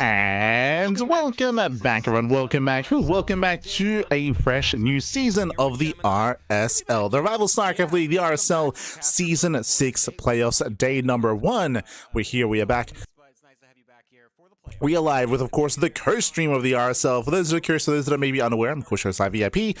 And welcome back, everyone. Welcome back to a fresh new season of the RSL, the Revival StarCraft League, the RSL Season 6 Playoffs, day number 1. We're here, we are back. We are live with, of course, the co-stream of the RSL. For those that are curious, for those that are maybe unaware, I'm of course Live VIP.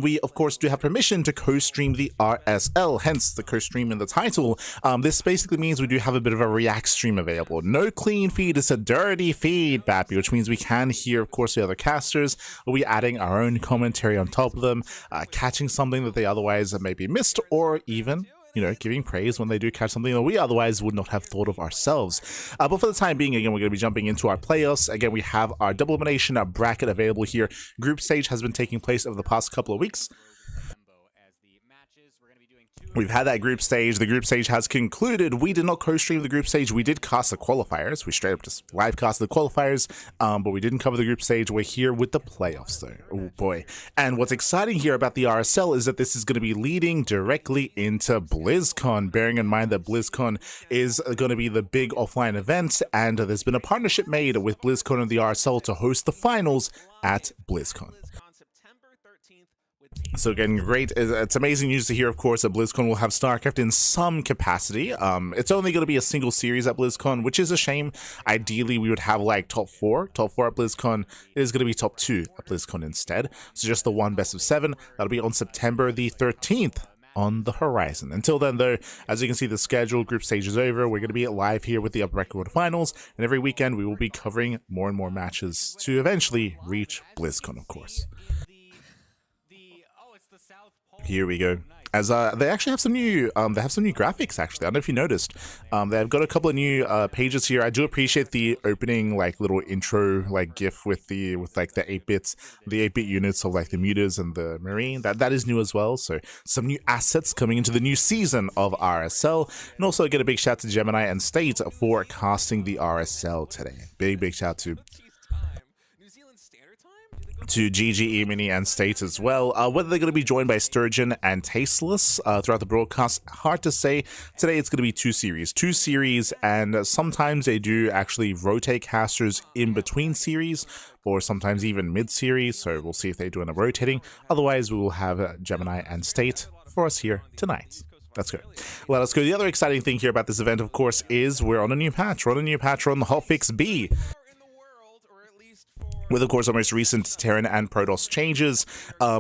We, of course, do have permission to co-stream the RSL, hence the co-stream in the title. This basically means we do have a bit of a react stream available. No clean feed, it's a dirty feed, Bappy, which means we can hear, of course, the other casters. We'll be adding our own commentary on top of them, catching something that they otherwise maybe missed, or even giving praise when they do catch something that we otherwise would not have thought of ourselves. But for the time being, again, we're going to be jumping into our playoffs. Again, we have our double elimination bracket available here. Group stage has been taking place over the past couple of weeks. We've had that group stage. The group stage has concluded. We did not co-stream the group stage. We did cast the qualifiers. We straight up just live cast the qualifiers, but we didn't cover the group stage. We're here with the playoffs, though. Oh, boy. And what's exciting here about the RSL is that this is going to be leading directly into BlizzCon, bearing in mind that BlizzCon is going to be the big offline event, and there's been a partnership made with BlizzCon and the RSL to host the finals at BlizzCon. So again, great. It's amazing news to hear, of course, that BlizzCon will have StarCraft in some capacity. It's only going to be a single series at BlizzCon, which is a shame. Ideally, we would have like top four at BlizzCon. It is going to be top 2 at BlizzCon instead. So just the one best of 7. That'll be on September the 13th. On the horizon. Until then, though, as you can see, the schedule group stage is over. We're going to be live here with the upper bracket finals, and every weekend we will be covering more and more matches to eventually reach BlizzCon, of course. Here we go. As they actually have some new graphics. Actually, I don't know if you noticed. They've got a couple of new pages here. I do appreciate the opening little intro GIF with the 8-bits, the 8-bit units of the mutas and the marine. That is new as well. So some new assets coming into the new season of RSL, and also get a big shout to Gemini and State for casting the RSL today. Big shout to GGE, Mini, and State as well. Whether they're going to be joined by Sturgeon and Tasteless throughout the broadcast, hard to say. Today it's going to be two series, and sometimes they do actually rotate casters in between series, or sometimes even mid-series, so we'll see if they do end up rotating. Otherwise, we will have Gemini and State for us here tonight. Let's go. Well, let's go. The other exciting thing here about this event, of course, is we're on a new patch. We're on a new patch. We're on the hotfix B, with, of course, our most recent Terran and Protoss changes.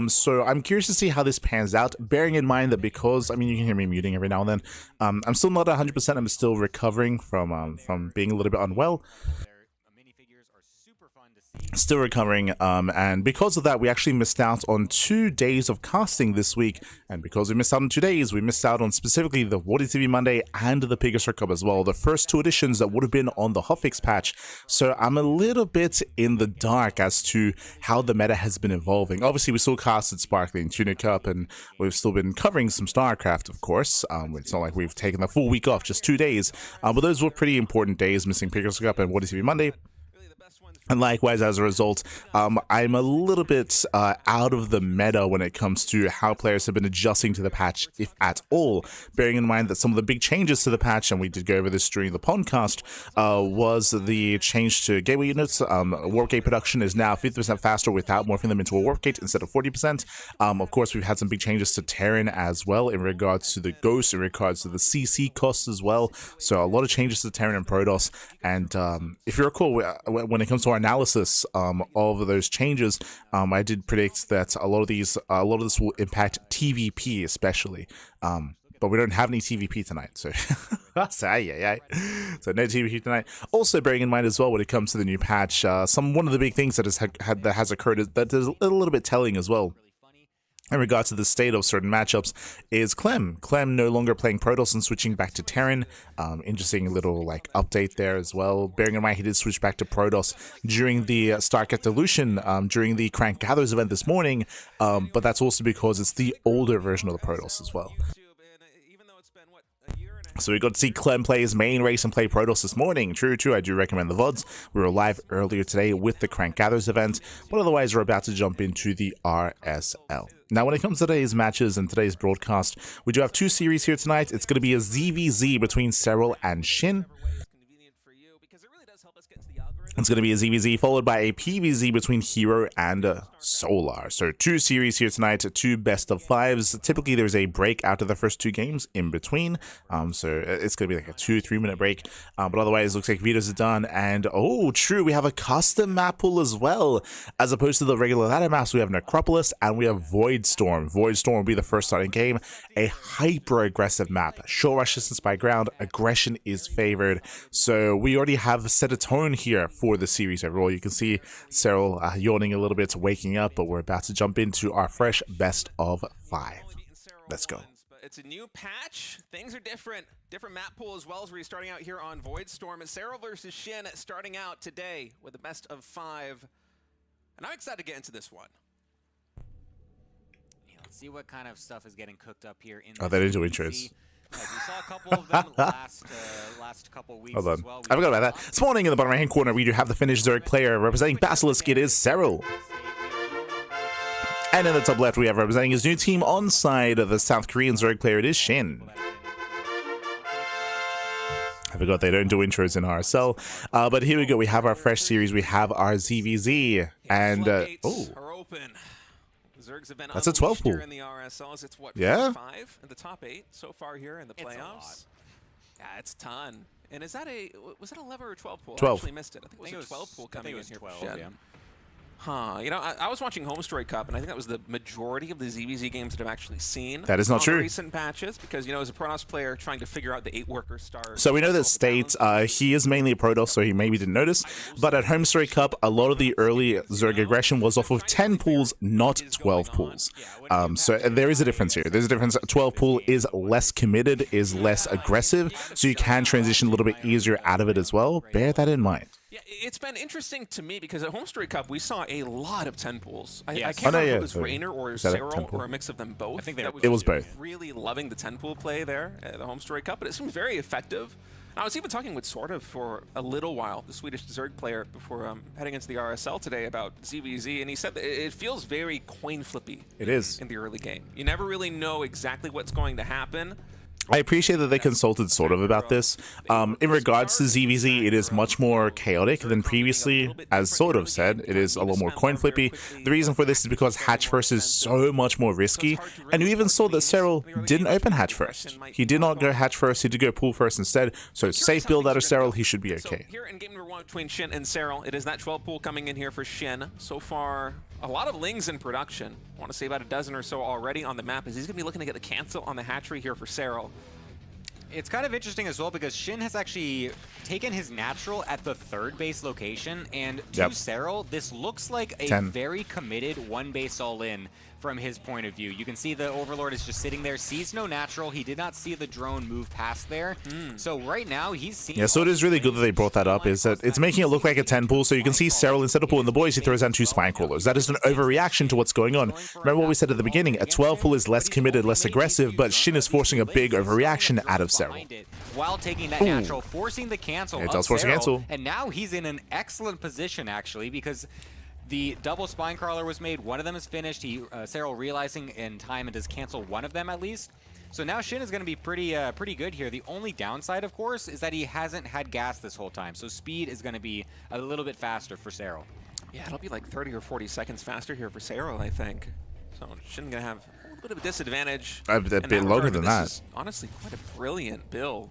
So I'm curious to see how this pans out, bearing in mind that because, I mean, you can hear me muting every now and then, I'm still not 100%. I'm still recovering from being a little bit unwell. Still recovering, and because of that, we actually missed out on 2 days of casting this week, and because we missed out on 2 days, we missed out on specifically the Wardy TV Monday and the Pegasus Cup as well, the first 2 editions that would have been on the hotfix patch. So I'm a little bit in the dark as to how the meta has been evolving. Obviously, we still casted Sparkling Tuna Cup, and we've still been covering some StarCraft, of course. It's not like we've taken the full week off, just 2 days, but those were pretty important days, missing Pegasus Cup and Wardy TV Monday. And likewise, as a result, I'm a little bit out of the meta when it comes to how players have been adjusting to the patch, if at all. Bearing in mind that some of the big changes to the patch, and we did go over this during the podcast, was the change to gateway units. Warp gate production is now 50% faster without morphing them into a warp gate instead of 40%. Of course, we've had some big changes to Terran as well in regards to the Ghost, in regards to the CC costs as well. So a lot of changes to Terran and Protoss. And if you recall, when it comes to our analysis of those changes, I did predict that a lot of this will impact TVP especially, but we don't have any TVP tonight, so so no TVP tonight. Also, bearing in mind as well, when it comes to the new patch, one of the big things that has occurred is that is a little bit telling as well in regards to the state of certain matchups is Clem no longer playing Protoss and switching back to Terran. Interesting little update there as well. Bearing in mind he did switch back to Protoss during the StarCraft Dilution, during the Crank Gathers event this morning, but that's also because it's the older version of the Protoss as well. So we got to see Clem play his main race and play Protoss this morning. True, I do recommend the VODs. We were live earlier today with the Crank Gathers event, but otherwise we're about to jump into the RSL. Now, when it comes to today's matches and today's broadcast, we do have 2 series here tonight. It's going to be a ZVZ between Serral and SHIN. It's going to be a ZVZ followed by a PVZ between herO and Solar. So 2 series here tonight, 2 best of 5s. Typically there's a break after the first 2 games in between. So it's going to be like a 2-3 minute break. But otherwise it looks like videos are done. And oh, true, we have a custom map pool as well. As opposed to the regular ladder maps, we have Necropolis and we have Voidstorm. Voidstorm will be the first starting game. A hyper aggressive map. Short rush distance by ground. Aggression is favored. So we already have set a tone here for the series overall. You can see Serral yawning a little bit, waking up, but we're about to jump into our fresh best of 5. Let's go. It's a new patch. Things are different. Different map pool as well as we're starting out here on Voidstorm. It's Serral versus SHIN starting out today with the best of 5. And I'm excited to get into this one. Yeah, let's see what kind of stuff is getting cooked up here in Oh, that is intros. We saw a couple of them last couple of weeks Hold on. as well. I forgot about that. This morning in the bottom right hand corner, we do have the finished Zerg player representing Basilisk. It is Serral. And in the top left, we have representing his new team on side of the South Korean Zerg player. It is SHIN. I forgot they don't do intros in RSL. But here we go. We have our fresh series. We have our ZVZ. And, oh. That's a 12 pool. In the RSLs, it's what, yeah, 5 in the top 8 so far here in the playoffs. Yeah, it's a ton. And is that was that 11 or 12 pool? 12. I actually missed it. I think it was a 12 pool coming in here. 12, yeah. Huh. You know, I was watching Home Story Cup, and I think that was the majority of the ZVZ games that I've actually seen. That is not true. Recent patches, because, you know, as a Protoss player trying to figure out the 8-worker stars. So we know that State, he is mainly a Protoss, so he maybe didn't notice. But at Home Story Cup, a lot of the early Zerg aggression was off of 10 pools, not 12 pools. So there is a difference here. There's a difference. 12 pool is less committed, is less aggressive, so you can transition a little bit easier out of it as well. Bear that in mind. Yeah, it's been interesting to me because at Home Story Cup we saw a lot of 10 pools. I can't remember if it was Rainer or Serral or a mix of them both. I think it was both. Really loving the 10 pool play there at the Home Story Cup, but it seemed very effective. I was even talking with Sort of for a little while, the Swedish Zerg player, before heading into the RSL today about ZVZ, and he said that it feels very coin flippy. It is. In the early game. You never really know exactly what's going to happen. I appreciate that they consulted sort of about this. In regards to ZVZ, it is much more chaotic than previously. As sort of said, it is a little more coin flippy. The reason for this is because hatch first is so much more risky, and you even saw that Serral didn't open hatch first. He did not go hatch first, he did go pool first instead, so safe build out of Serral, he should be okay. Here in game number 1 between SHIN and Serral, it is that 12 pool coming in here for SHIN. So far, a lot of Lings in production. I want to say about a dozen or so already on the map, as he's going to be looking to get the cancel on the hatchery here for Serral. It's kind of interesting as well because SHIN has actually taken his natural at the 3rd base location, and to Serral, this looks like a very committed 1 base all-in from his point of view. You can see the Overlord is just sitting there, sees no natural. He did not see the drone move past there. So right now, he's seeing... Yeah, so it is really good that they brought that up, is that it's making it look like a 10 pool, so you can see Serral, instead of pulling the boys, he throws down 2 spine crawlers. That is an overreaction to what's going on. Remember what we said at the beginning, a 12 pool is less committed, less aggressive, but SHIN is forcing a big overreaction out of Serral. While taking that natural, forcing the cancel. It does force a cancel. And now he's in an excellent position, actually, because the double spine crawler was made. One of them is finished. Serral realizing in time and does cancel one of them at least. So now SHIN is going to be pretty good here. The only downside, of course, is that he hasn't had gas this whole time. So speed is going to be a little bit faster for Serral. Yeah, it'll be like 30 or 40 seconds faster here for Serral, I think. So SHIN going to have a little bit of a disadvantage. A bit longer than that. This is honestly quite a brilliant build.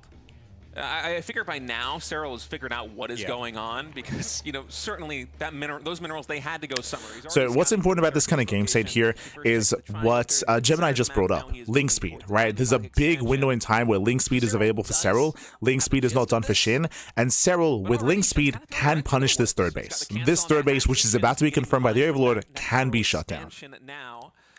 I figure by now Serral has figured out what is going on, because you know certainly that those minerals, they had to go somewhere. So what's important about this kind of game state here is what Gemini just brought up, link speed, right? There's a big window in time where link speed is available for Serral, link speed is not done for SHIN, and Serral with link speed can punish this 3rd base. This 3rd base, which is about to be confirmed by the Overlord, can be shut down.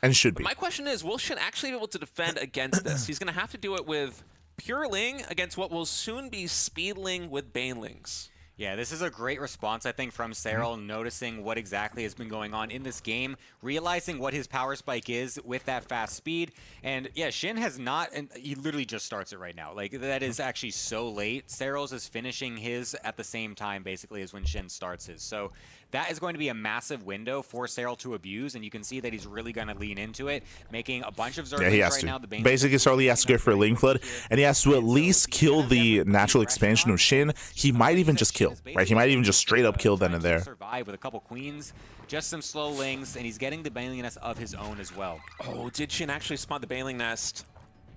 And should be. My question is, will SHIN actually be able to defend against this? He's going to have to do it with Pure Ling against what will soon be Speed Ling with Banelings. Yeah, this is a great response, I think, from Serral, noticing what exactly has been going on in this game, realizing what his power spike is with that fast speed. And yeah, SHIN has not, and he literally just starts it right now. Like, that is actually so late. Serral's is finishing his at the same time, basically, as when SHIN starts his. So that is going to be a massive window for Serral to abuse, and you can see that he's really going to lean into it, making a bunch of Zerglings right now. Basically, Serral, he has to go for a Ling Flood, and he has to at least kill the natural expansion of SHIN. He might even just kill, right? He might even just straight up kill then and there. Survive with a couple queens, just some slow Lings, and he's getting the Baneling Nest of his own as well. Oh, did SHIN actually spot the Baneling Nest?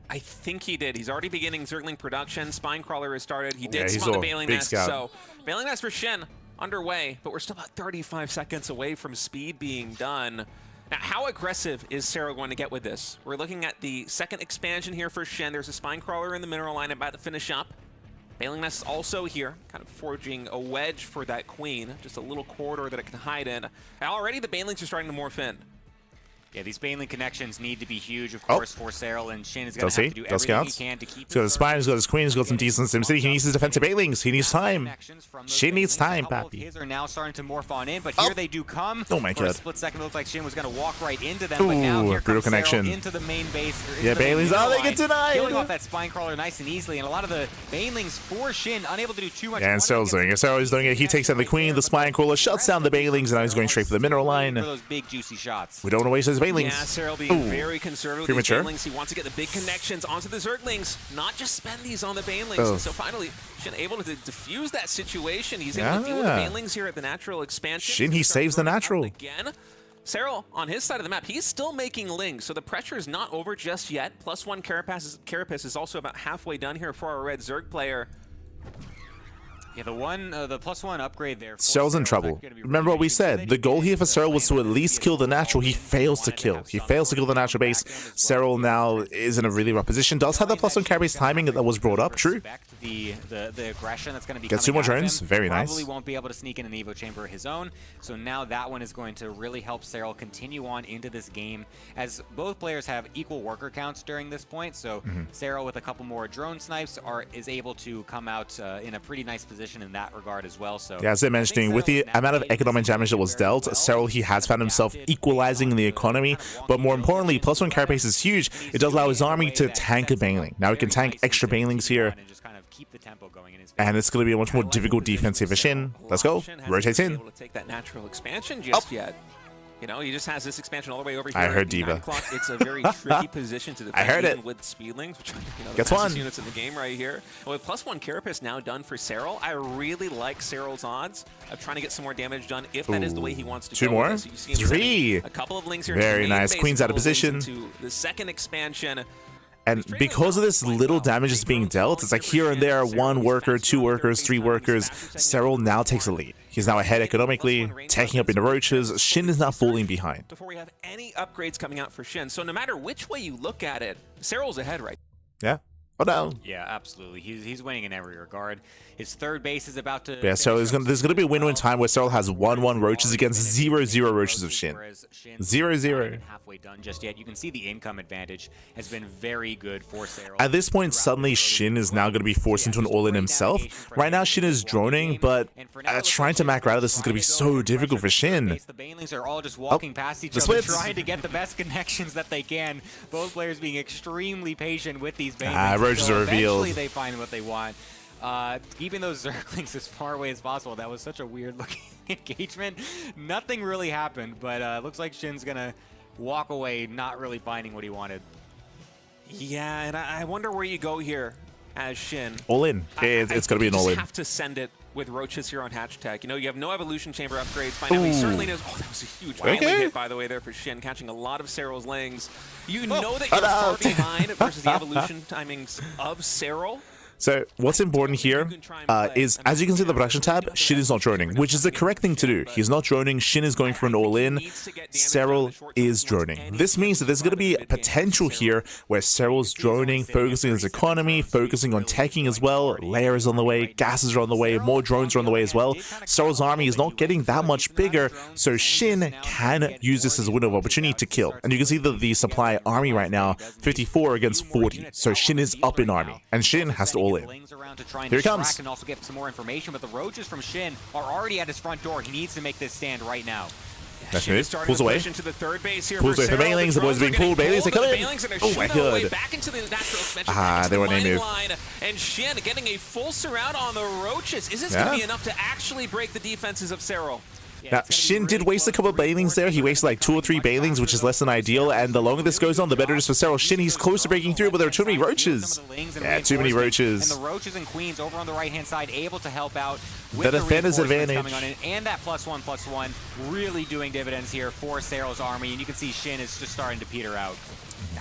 I think he did. He's already beginning Zergling production. Spine Crawler has started. He did spot the Baneling Nest. So Baneling Nest for SHIN underway, but we're still about 35 seconds away from speed being done. Now, how aggressive is Serral going to get with this? We're looking at the 2nd expansion here for SHIN. There's a Spine Crawler in the mineral line about to finish up. Baneling Nest is also here, kind of forging a wedge for that queen, just a little corridor that it can hide in. And already the Banelings are starting to morph in. Yeah, these Baneling connections need to be huge, of course, for Serral, and SHIN is going to have to do everything he can to keep. He's got his spine, he's got his queen, he's got some decent SimCity. He needs his defensive Banelings. He needs time. SHIN needs time, papi. His are now starting to morph on in, but here they do come. Oh my god. For a split second, it looked like SHIN was going to walk right into them, but now here comes connection into the main base. Yeah, Banelings. Oh, they get denied. Killing off that Spine Crawler nice and easily, and a lot of the Banelings for SHIN unable to do too much. Yeah, and Serral's doing it. Serral's doing it. He takes out the queen, the Spine Crawler, shuts down the Banelings, and now he's going straight for the mineral line. For those big juicy shots. We don't want to waste his Banelings. Yeah, Serral being very conservative with these Premature. Banelings. He wants to get the big connections onto the Zerglings, not just spend these on the Banelings. And so finally, SHIN able to defuse that situation. He's able to deal with the Banelings here at the natural expansion. SHIN, he saves the natural. Again. Serral, on his side of the map, he's still making Lings, so the pressure is not over just yet. +1 Carapace is also about halfway done here for our red Zerg player. Yeah, the +1 upgrade there. Serral's in trouble. Remember what we said. The goal here for Serral was to at least kill the natural. He fails to kill. He fails to kill the natural base. Serral now is in a really rough position. Does have the +1 Carapace timing that was brought up. True. The aggression that's going to be gets 2 more drones. Very nice. Probably won't be able to sneak in an Evo chamber of his own. So now that one is going to really help Serral continue on into this game, as both players have equal worker counts during this point. So Serral with a couple more drone snipes is able to come out in a pretty nice position in that regard as well. So yeah, as I mentioned, with the amount of economic damage that was dealt, Serral, he has found himself equalizing the economy, but more importantly, +1 Carapace is huge. It does allow his army to tank a Baneling. Now he can tank extra Banelings here, and it's going to be a much more difficult defensive for SHIN. Let's go. Rotates in. Able to take that natural expansion just yet. You know, he just has this expansion all the way over here. I heard at Diva. 9 o'clock. It's a very tricky position to defend. I heard even it. with Speedlings, which are, you know, the Gets fastest one. units in the game right here. And with +1 Carapace now done for Serral, I really like Serral's odds of trying to get some more damage done if that is the way he wants to Two go. more? With this. You see him Three. sending a couple of links here. Very to the main nice. base, Queen's a out of couple links position. into the second expansion. And because of this little damage is being dealt, it's like here and there, 1 worker, 2 workers, 3 workers. Serral now takes a lead. He's now ahead economically, taking up into roaches. Shin is now falling behind. Before we have any upgrades coming out for Shin. So no matter which way you look at it, Serral's ahead right. Yeah. Oh no. Yeah, absolutely. He's winning in every regard. His third base is about to. Yeah, so there's gonna be a win-win time where Serral has 1-1 roaches against 0-0 roaches of Shin. 0-0. Halfway done just yet. You can see the income advantage has been very good for Serral. At this point, suddenly Shin is now going to be forced into an all-in himself. Right now, Shin is droning, but trying to macro out of this is going to be so difficult for Shin. The Banelings are all just walking past each the other, splits. trying to get the best connections that they can. Both players being extremely patient with these Banelings. Roaches are revealed. Eventually, they find what they want. Keeping those Zerglings as far away as possible. That was such a weird looking engagement. Nothing really happened, but looks like Shin's gonna walk away not really finding what he wanted. Yeah, and I wonder where you go here as Shin. All in. It's going to be an all You in. have to send it with roaches here on Hatch Tech. You know, you have no evolution chamber upgrades by now. He certainly knows. Oh, that was a huge hit, by the way, there for Shin, catching a lot of Serral's lings. You know that you're far behind versus the evolution timings of Serral. So what's important here is, as you can see in the production tab, Shin is not droning, which is the correct thing to do. He's not droning. Shin is going for an all-in. Serral is droning. This means that there's going to be potential here where Serral's droning, focusing on his economy, focusing on teching as well. Layers on the way, gases are on the way, more drones are on the way as well. Serral's army is not getting that much bigger, so Shin can use this as a window of opportunity to kill. And you can see that the supply army right now, 54 against 40. So Shin is up in army, and Shin has to all in. Here he comes. And also get some more information, but the roaches from Shin are already at his front door. He needs to make this stand right now. That's move. Pulls away. Into the third base here pulls away for Banelings. The boys being pulled. Banelings are coming. Oh my god. Back into the natural they were name line. And Shin getting a full surround on the roaches. Is this going to be enough to actually break the defenses of Serral? Now, Shin did waste a couple of Banelings there. He wasted like 2 or 3 Banelings, which is less than ideal. And the longer this goes on, the better it is for Serral. Shin, he's close to breaking through, but there are too many roaches. Yeah, too many roaches. And the roaches and queens over on the right-hand side able to help out with the defender's advantage. Coming on in, and that +1/+1 really doing dividends here for Serral's army. And you can see Shin is just starting to peter out.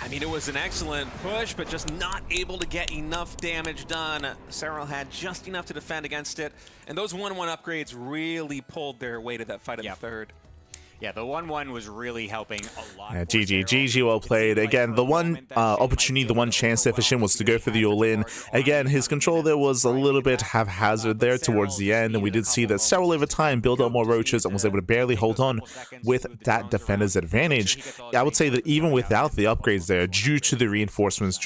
I mean, it was an excellent push, but just not able to get enough damage done. Serral had just enough to defend against it, and those 1-1 upgrades really pulled their way to that fight in the third. Yeah, the 1-1 was really helping a lot. Yeah, GG, well played. Again, the one opportunity, the one chance there for Shin was to go for the all-in. Again, his control there was a little bit haphazard there towards the end, and we did see that Serral over time built up more roaches and was able to barely hold on with that defender's advantage. I would say that even without the upgrades there, due to the reinforcements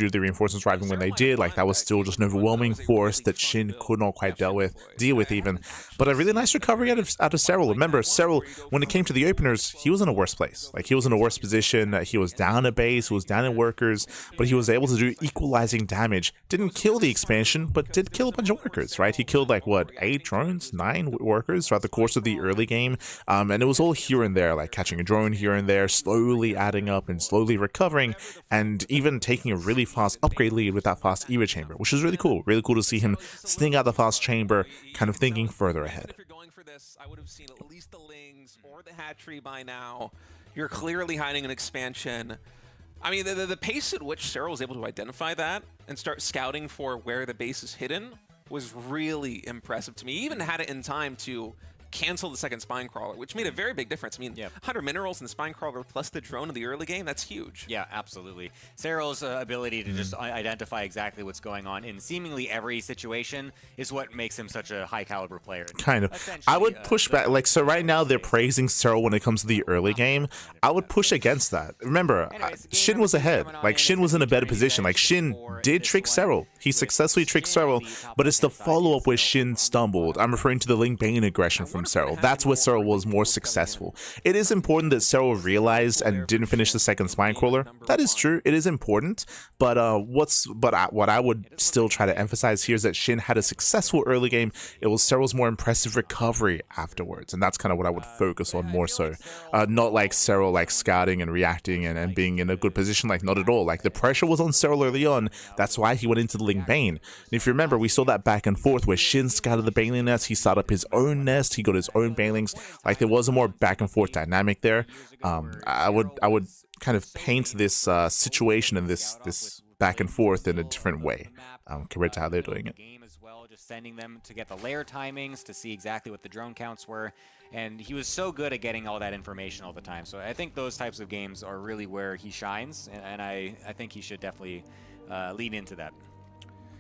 arriving when they did, like that was still just an overwhelming force that Shin could not quite deal with even. But a really nice recovery out of Serral. Remember, Serral, when it came to the openers, he was in a worse place. Like, he was in a worse position. He was down at base, he was down in workers, but he was able to do equalizing damage. Didn't kill the expansion, but did kill a bunch of workers, right? He killed like, what, 8 drones, 9 workers throughout the course of the early game. And it was all here and there, like catching a drone here and there, slowly adding up and slowly recovering, and even taking a really fast upgrade lead with that fast EVA chamber, which is really cool. Really cool to see him sting out the fast chamber, kind of thinking further ahead. If you're going for this, I would have seen at least the Lings or the Hatchery by now. You're clearly hiding an expansion. I mean, the pace at which Serral was able to identify that and start scouting for where the base is hidden was really impressive to me. He even had it in time to cancel the second Spine Crawler, which made a very big difference. I mean, 100 minerals in the Spine Crawler plus the drone in the early game, that's huge. Yeah, absolutely. Serral's ability to just identify exactly what's going on in seemingly every situation is what makes him such a high-caliber player. Kind of. I would push back. Like, so right now they're praising Serral when it comes to the early game. I would push against that. Remember, Shin was ahead. Like, Shin was in a better position. Like, Shin did trick Serral. He successfully tricked Serral, but it's the follow-up where Shin stumbled. I'm referring to the Ling Bane aggression from from Serral. That's where Serral was more successful. It is important that Serral realized and didn't finish the second spine crawler. That is true. It is important. But what I would still try to emphasize here is that SHIN had a successful early game. It was Serral's more impressive recovery afterwards, and that's kind of what I would focus on more so. Not like Serral like scouting and reacting and being in a good position, like not at all. Like the pressure was on Serral early on. That's why he went into the Ling Bane. And if you remember, we saw that back and forth where SHIN scouted the Baneling nest, he started up his own nest, he got his own Banelings. Like there was a more back and forth dynamic there. I would kind of paint this situation and this back and forth in a different way compared to how they're doing it. Just sending them to get the layer timings to see exactly what the drone counts were, and he was so good at getting all that information all the time. So I think those types of games are really where he shines, and I think he should definitely lean into that.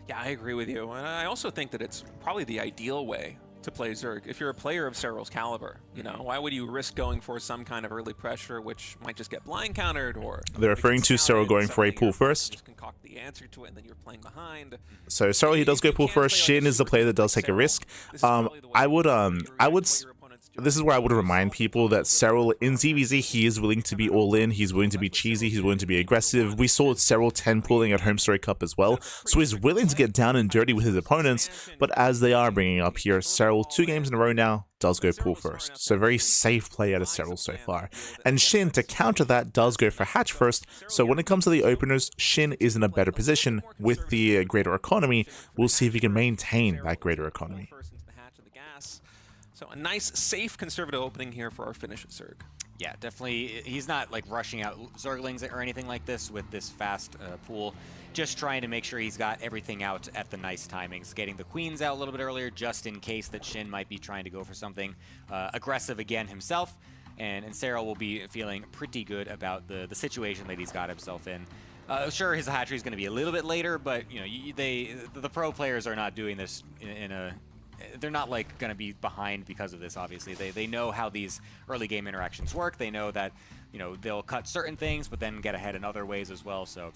Yeah, I agree with you, and I also think that it's probably the ideal way to play Zerg. If you're a player of Serral's caliber, you know, why would you risk going for some kind of early pressure, which might just get blind countered, or they're referring to Serral going for a pull first. Just concoct the answer to it, and then you're playing behind. So Serral, he does go pull first. SHIN is the player that does take a risk. This is where I would remind people that Serral in ZVZ, he is willing to be all in, he's willing to be cheesy, he's willing to be aggressive. We saw Serral 10 pulling at Home Story Cup as well, so he's willing to get down and dirty with his opponents. But as they are bringing up here, Serral 2 games in a row now does go pull first, so very safe play out of Serral so far. And SHIN, to counter that, does go for hatch first. So when it comes to the openers, SHIN is in a better position with the greater economy. We'll see if he can maintain that greater economy. So a nice, safe, conservative opening here for our Finnish Zerg. Yeah, definitely. He's not like rushing out Zerglings or anything like this with this fast pool. Just trying to make sure he's got everything out at the nice timings. Getting the queens out a little bit earlier, just in case that SHIN might be trying to go for something aggressive again himself. And Serral will be feeling pretty good about the situation that he's got himself in. Sure, his hatchery is going to be a little bit later, but you know, the pro players are not doing this in a... They're not like going to be behind because of this, obviously. They know how these early game interactions work. They know that, you know, they'll cut certain things, but then get ahead in other ways as well. So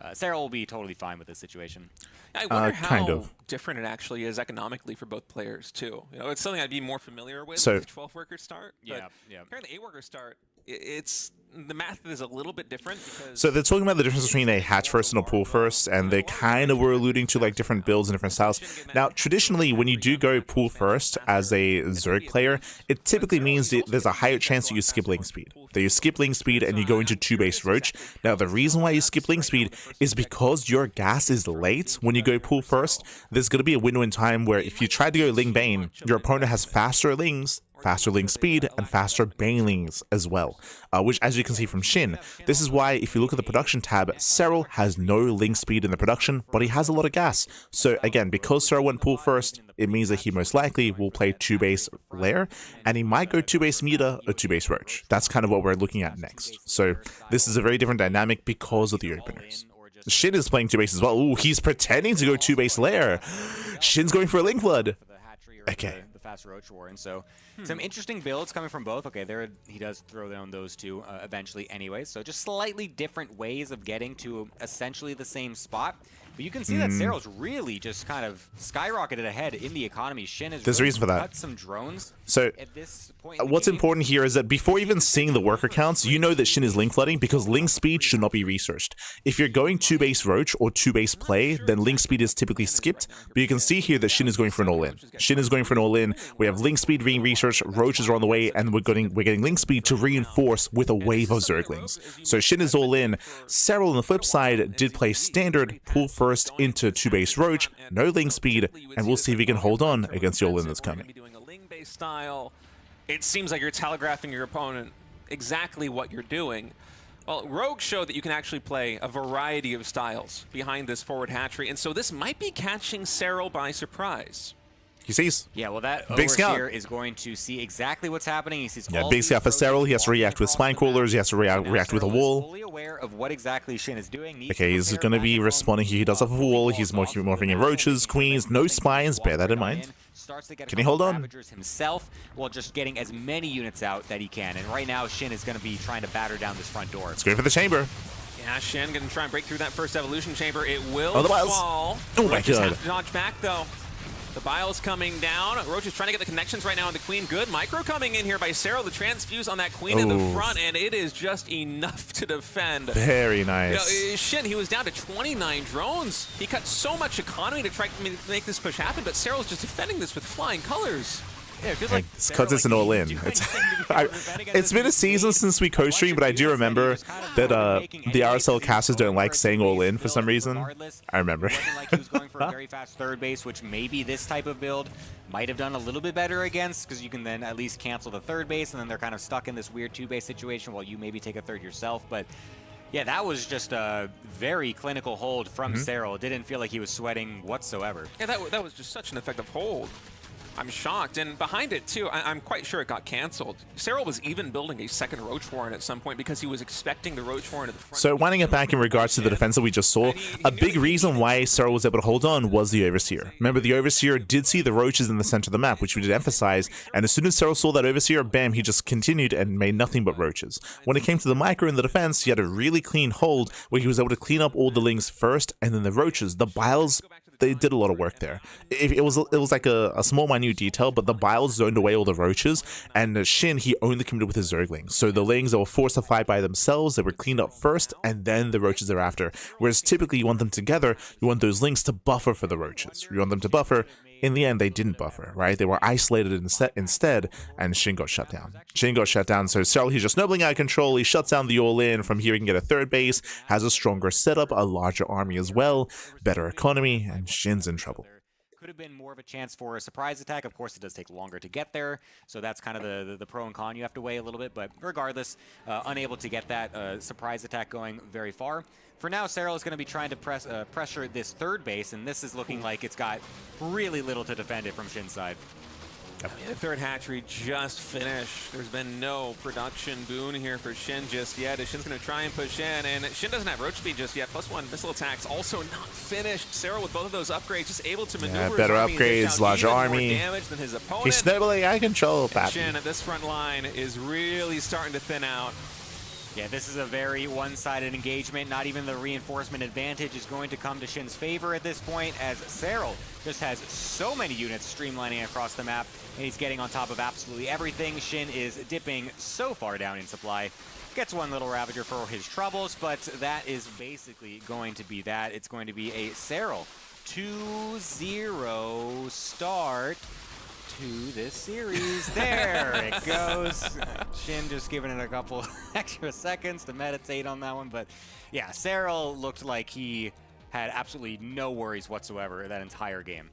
Serral will be totally fine with this situation. I wonder how different it actually is economically for both players, too. You know, it's something I'd be more familiar with the 12-worker start. But here in the 8-worker start, it's... the math is a little bit different because... So they're talking about the difference between a hatch first and a pull first, and they kind of were alluding to like different builds and different styles. Now, traditionally, when you do go pull first as a Zerg player, it typically means that there's a higher chance that you skip link speed. That you skip link speed and you go into 2-base roach. Now, the reason why you skip link speed is because your gas is late when you go pull first. There's going to be a window in time where if you try to go Ling Bane, your opponent has faster lings, faster link speed, and faster Banelings as well, which, as you can see from SHIN, this is why if you look at the production tab, Serral has no link speed in the production, but he has a lot of gas. So again, because Serral went pull first, it means that he most likely will play 2-base lair, and he might go 2-base meter or 2-base roach. That's kind of what we're looking at next. So this is a very different dynamic because of the openers. SHIN is playing 2-base as well. Ooh, he's pretending to go 2-base lair. SHIN's going for a link flood. Okay. Fast roach war, and so some interesting builds coming from both. Okay, there he does throw down those two eventually anyway, so just slightly different ways of getting to essentially the same spot. But you can see that Serral's really just kind of skyrocketed ahead in the economy. SHIN has There's a reason for that. cut some drones. So at this point what's important here is that before even seeing the worker counts, you know that SHIN is link flooding because link speed should not be researched. If you're going 2-base roach or 2-base play, then link speed is typically skipped. But you can see here that SHIN is going for an all-in. SHIN is going for an all-in. We have link speed being researched, roaches are on the way, and we're getting link speed to reinforce with a wave of Zerglings. So SHIN is all in. Serral on the flip side did play standard, pull first into 2-base roach, no link speed, and we'll see if he can hold on against the all-in that's coming. Style, it seems like you're telegraphing your opponent exactly what you're doing. Well, Rogue showed that you can actually play a variety of styles behind this forward hatchery, and so this might be catching Serral by surprise. He sees. Yeah, well, that big scout here is going to see exactly what's happening. He sees big scout for Serral. He has to react with spine crawlers. He has to react with a wall. Fully aware of what exactly SHIN is doing. Okay, he's going to be responding here. He does have a wall. He's morphing in roaches, queens, no spines. Bear that in mind. Can he hold on? Himself while just getting as many units out that he can. And right now, SHIN is going to be trying to batter down this front door. Let's go for the chamber. Yeah, SHIN going to try and break through that first evolution chamber. It will Otherwise, fall. oh my god. Dodge back though. The Bile's coming down. Roach is trying to get the connections right now on the Queen. Good micro coming in here by Serral. The transfuse on that Queen in the front, and it is just enough to defend. Very nice. You know, SHIN, he was down to 29 drones. He cut so much economy to try to make this push happen, but Serral's just defending this with flying colors. Yeah, it feels like because it's an all-in. It's been a season since we co-streamed, but I do remember that the RSL casters don't like saying all-in for some reason. I remember. It wasn't like he was going for a very fast third base, which maybe this type of build might have done a little bit better against, because you can then at least cancel the third base, and then they're kind of stuck in this weird two-base situation while you maybe take a third yourself. But yeah, that was just a very clinical hold from Serral. It didn't feel like he was sweating whatsoever. Yeah, that was just such an effective hold. I'm shocked, and behind it too, I'm quite sure it got canceled. Serral was even building a second Roach Warren at some point because he was expecting the Roach Warren at the front. So winding it back in regards to the defense that we just saw, a big reason why Serral was able to hold on was the Overseer. Remember, the Overseer did see the Roaches in the center of the map, which we did emphasize, and as soon as Serral saw that Overseer, bam, he just continued and made nothing but Roaches. When it came to the micro in the defense, he had a really clean hold where he was able to clean up all the Lings first, and then the Roaches, the Biles, they did a lot of work there. It was like a small minute detail, but the Biles zoned away all the Roaches, and SHIN, he only committed with his Zerglings. So the Lings that were forced to fight by themselves, they were cleaned up first, and then the Roaches thereafter. Whereas typically you want them together, you want those Lings to buffer for the Roaches. You want them to buffer. In the end, they didn't buffer, right? They were isolated instead, and SHIN got shut down. SHIN got shut down, so Serral, he's just snubbling out of control. He shuts down the all-in. From here, he can get a third base, has a stronger setup, a larger army as well, better economy, and SHIN's in trouble. Could have been more of a chance for a surprise attack. Of course, it does take longer to get there, so that's kind of the pro and con you have to weigh a little bit, but regardless, unable to get that surprise attack going very far. For now, Serral is going to be trying to pressure this third base, and this is looking like it's got really little to defend it from SHIN's side. The third hatchery just finished. There's been no production boon here for SHIN just yet. SHIN's going to try and push in, and SHIN doesn't have roach speed just yet. +1 missile attacks also not finished. Serral with both of those upgrades just able to maneuver better his army upgrades, larger army. More damage than his opponent. He's snubbling out of control, Pat. SHIN at this front line is really starting to thin out. Yeah, this is a very one-sided engagement. Not even the reinforcement advantage is going to come to SHIN's favor at this point, as Serral just has so many units streamlining across the map, and he's getting on top of absolutely everything. SHIN is dipping so far down in supply. Gets one little Ravager for his troubles, but that is basically going to be that. It's going to be a Serral 2-0 start to this series. There it goes. SHIN just giving it a couple extra seconds to meditate on that one. But yeah, Serral looked like he had absolutely no worries whatsoever that entire game.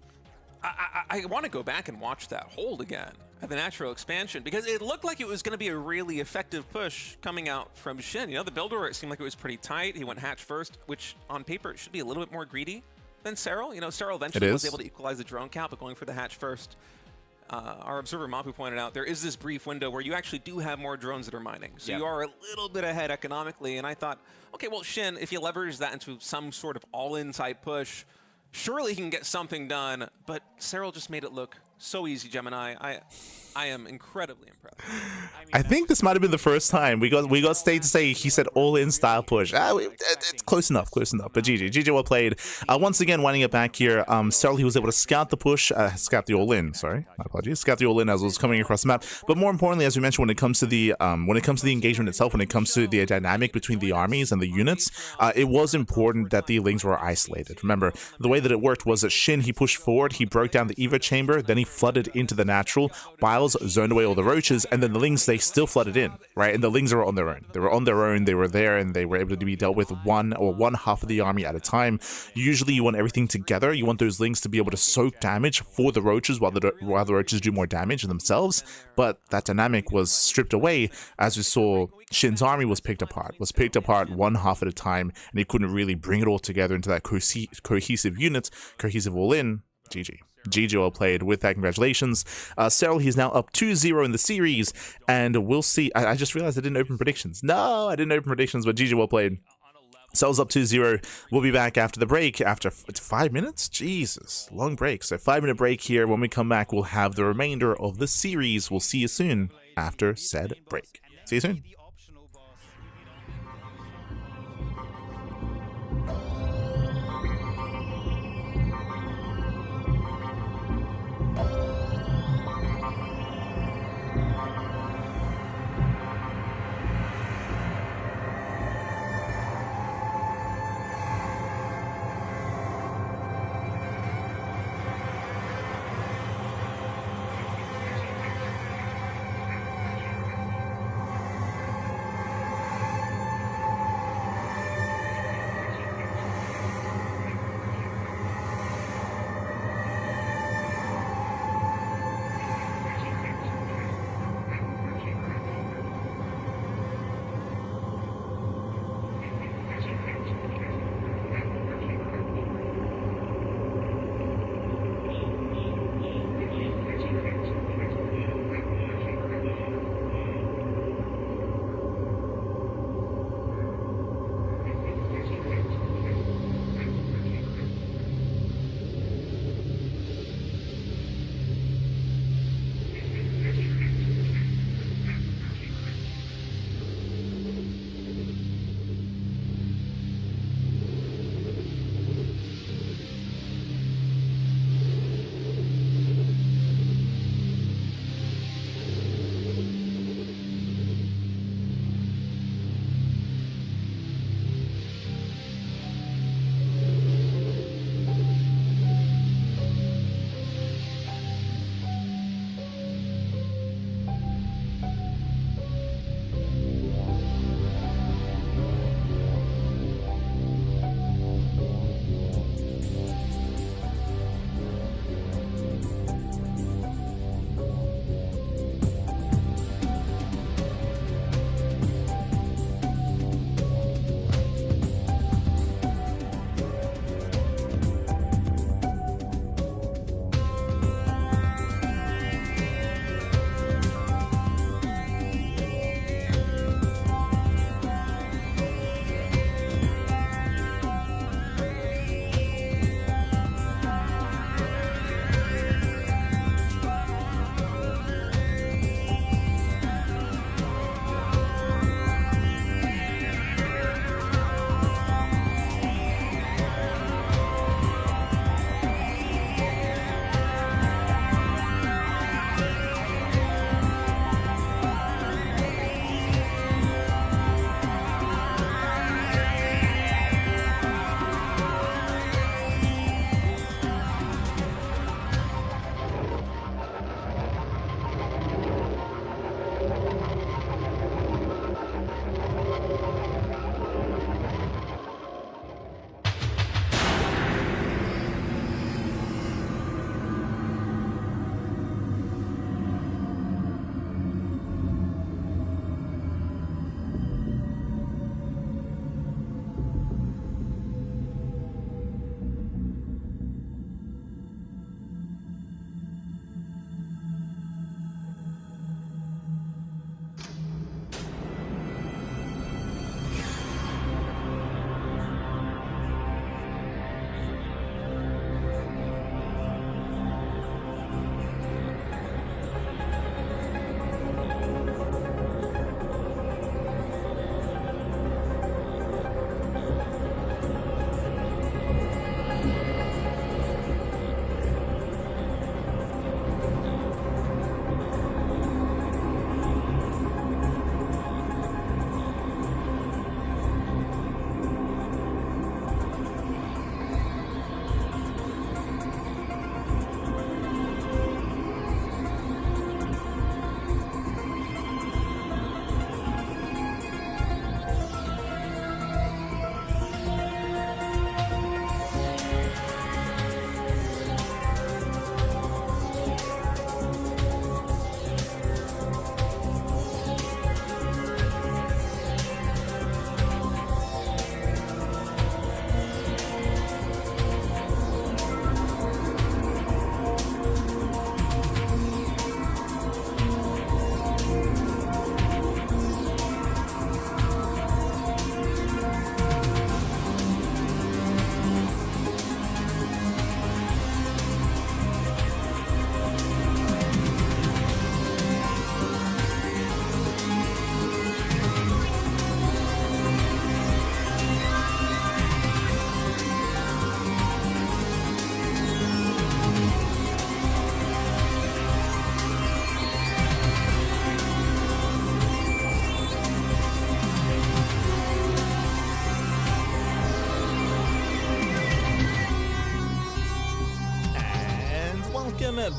I want to go back and watch that hold again at the natural expansion, because it looked like it was going to be a really effective push coming out from SHIN. You know, the build order, it seemed like it was pretty tight. He went hatch first, which on paper should be a little bit more greedy than Serral. You know, Serral eventually was able to equalize the drone count, but going for the hatch first. Our observer Mapu pointed out there is this brief window where you actually do have more drones that are mining. So you are a little bit ahead economically. And I thought, okay, well, SHIN, if you leverage that into some sort of all-in type push, surely he can get something done. But Serral just made it look so easy, Gemini. I am incredibly impressed. I think this might have been the first time we got State to say he said all-in style push. It's close enough. But GG well played. Once again, winding it back here, Serral, he was able to scout the push, scout the all-in. Sorry, my apologies. Scout the all-in as it was coming across the map. But more importantly, as we mentioned, when it comes to the engagement itself, when it comes to the dynamic between the armies and the units, it was important that the Lings were isolated. Remember, the way that it worked was that SHIN, he pushed forward, he broke down the Evo chamber, then he flooded into the natural. Biles zoned away all the Roaches, and then the Lings, they still flooded in, right? And the Lings were on their own. They were on their own, they were there, and they were able to be dealt with one half of the army at a time. Usually you want everything together. You want those Lings to be able to soak damage for the Roaches while the Roaches do more damage themselves, but that dynamic was stripped away as we saw SHIN's army was picked apart one half at a time, and he couldn't really bring it all together into that cohesive unit, cohesive all-in. GG well played. With that, congratulations. Serral, he's now up 2-0 in the series, and we'll see. I just realized I didn't open predictions. No, I didn't open predictions, but GG well played. Serral's up 2-0. We'll be back after the break. After 5 minutes? Jesus, long break. So 5-minute break here. When we come back, we'll have the remainder of the series. We'll see you soon after said break. See you soon.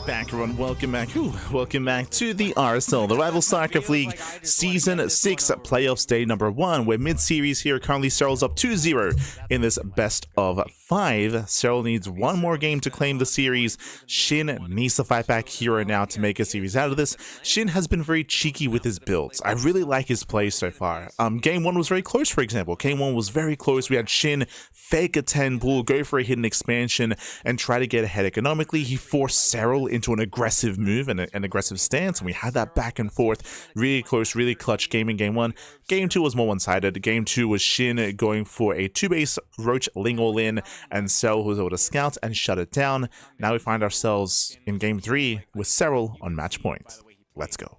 back, everyone. Welcome back. Welcome back to the RSL, the Revival StarCraft League Season 6 Playoffs Day number 1. We're mid-series here. Currently, Serral's up 2-0 in this best of 5. Serral needs one more game to claim the series. SHIN needs to fight back herO now to make a series out of this. SHIN has been very cheeky with his builds. I really like his play so far. Game 1 was very close, for example. Game 1 was very close. We had SHIN fake a 10 pull, go for a hidden expansion, and try to get ahead economically. He forced Serral into an aggressive move and an aggressive stance, and we had that back and forth. Really close, really clutch game in Game 1. Game 2 was more one-sided. Game 2 was SHIN going for a 2-base Roach Ling all-in, and Serral was able to scout and shut it down. Now we find ourselves in Game 3 with Serral on match point. Let's go.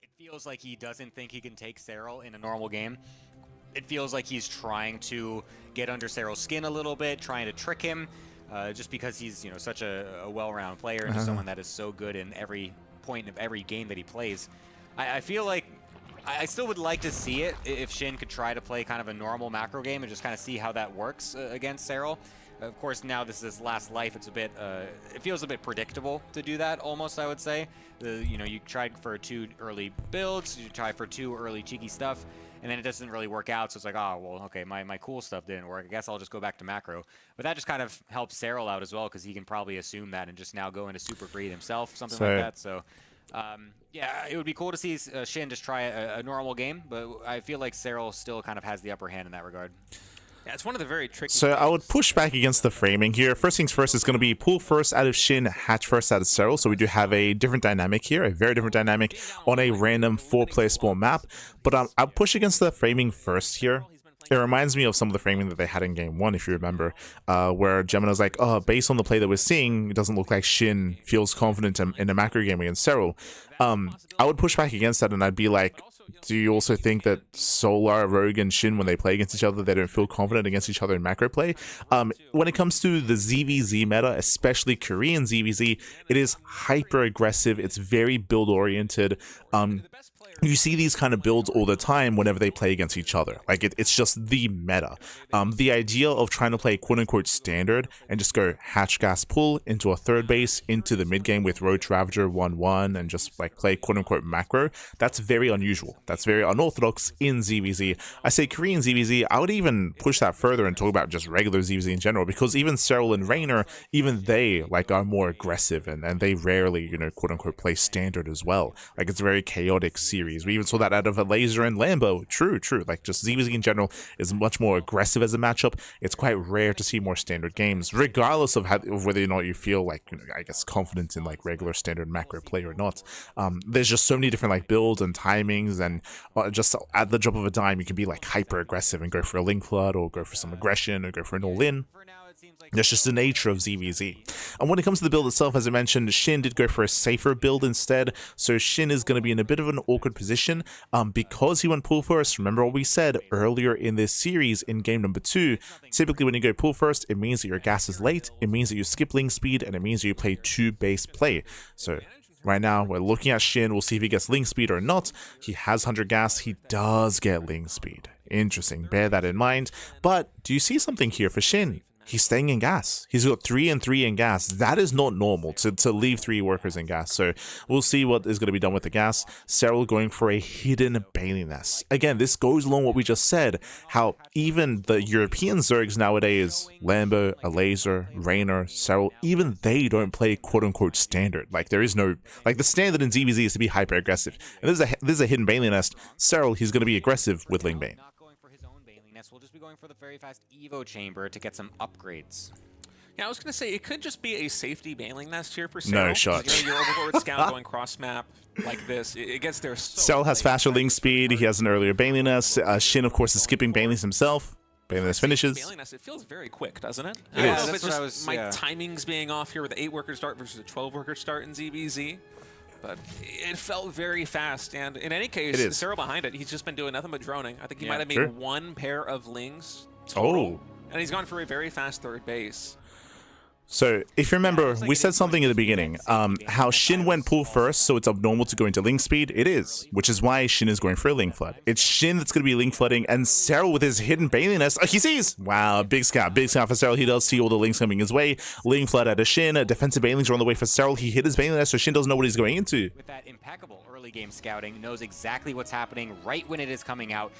It feels like he doesn't think he can take Serral in a normal game. It feels like he's trying to get under Serral's skin a little bit, trying to trick him, just because he's, you know, such a well-rounded player and just someone that is so good in every point of every game that he plays. I feel like I still would like to see it if SHIN could try to play kind of a normal macro game and just kind of see how that works against Serral. Of course, now this is last life. It's a bit, it feels a bit predictable to do that almost, I would say. You know, you tried for 2 early builds, you tried for 2 early cheeky stuff, and then it doesn't really work out. So it's like, oh, well, okay, my cool stuff didn't work. I guess I'll just go back to macro. But that just kind of helps Serral out as well, because he can probably assume that and just now go into super greed himself, something like that. So, yeah, it would be cool to see SHIN just try a normal game, but I feel like Serral still kind of has the upper hand in that regard. Yeah, it's one of the very tricky So things. I would push back against the framing here. First things first is going to be pull first out of SHIN, hatch first out of Serral. So we do have a different dynamic here, a very different dynamic on a random 4-player spawn map. But I'll push against the framing first here. It reminds me of some of the framing that they had in Game 1, if you remember, where Gemini's like, oh, based on the play that we're seeing, it doesn't look like SHIN feels confident in a macro game against Serral. I would push back against that, and I'd be like, do you also think that Solar, Rogue, and SHIN, when they play against each other, they don't feel confident against each other in macro play? When it comes to the ZVZ meta, especially Korean ZVZ, it is hyper-aggressive. It's very build-oriented. You see these kind of builds all the time whenever they play against each other. Like, it's just the meta. The idea of trying to play quote-unquote standard and just go hatch, gas, pull into a 3rd base, into the mid-game with Roach, Ravager, 1-1, and just like play quote-unquote macro, that's very unusual. That's very unorthodox in ZVZ. I say Korean ZVZ, I would even push that further and talk about just regular ZVZ in general, because even Serral and Raynor, even they like are more aggressive, and they rarely, you know, quote-unquote play standard as well. Like, it's a very chaotic series. We even saw that out of a Laser and Lambo. True. Like, just ZVZ in general is much more aggressive as a matchup. It's quite rare to see more standard games, regardless of whether or not you feel like, you know, I guess, confident in like regular standard macro play or not. There's just so many different like builds and timings, and just at the drop of a dime, you can be like hyper aggressive and go for a Link Flood, or go for some aggression, or go for an all-in. That's just the nature of ZVZ. And when it comes to the build itself, as I mentioned, SHIN did go for a safer build instead. So SHIN is going to be in a bit of an awkward position because he went pull first. Remember what we said earlier in this series in game number 2. Typically when you go pull first, it means that your gas is late, it means that you skip link speed, and it means that you play 2-base play. So right now, we're looking at SHIN. We'll see if he gets link speed or not. He has 100 gas. He does get link speed. Interesting. Bear that in mind. But do you see something here for SHIN? He's staying in gas. He's got 3 and 3 in gas. That is not normal to leave 3 workers in gas. So we'll see what is going to be done with the gas. Serral going for a hidden Bailey Nest. Again, this goes along what we just said, how even the European Zergs nowadays, Lambo, a Laser, Raynor, Serral, even they don't play quote-unquote standard. Like, there is no, like, the standard in ZVZ is to be hyper-aggressive. And this is a hidden Bailey Nest. Serral, he's going to be aggressive with Ling Bane. We'll just be going for the very fast Evo chamber to get some upgrades. Yeah, I was going to say, it could just be a safety bailing nest here for Serral. No shot. You know, your overlord scout going cross-map like this, it gets there so Serral has faster link speed. He has an earlier Bailey Nest. SHIN, of course, is skipping Baileys himself. Bailey Nest finishes. Bailing nest, it feels very quick, doesn't it? It I don't is. know if it's That's what just I was- my yeah. timings being off here with the 8-worker start versus a 12-worker start in ZVZ. But it felt very fast, and in any case, It is. Serral behind it, he's just been doing nothing but droning. I think he Yeah, might have made sure. 1 pair of lings total, Oh. and he's gone for a very fast 3rd base. So, if you remember, we said something in the beginning, how Shin went pool first, so it's abnormal to go into Link speed. It is, which is why Shin is going for a Link Flood. It's Shin that's going to be Link Flooding, and Serral with his hidden Baneliness, he sees! Wow, big scout for Serral. He does see all the Links coming his way. Link Flood at a Shin, defensive Banelings are on the way for Serral. He hit his Baneliness, so Shin doesn't know what he's going into. With that impeccable early game scouting, knows exactly what's happening right when it is coming out.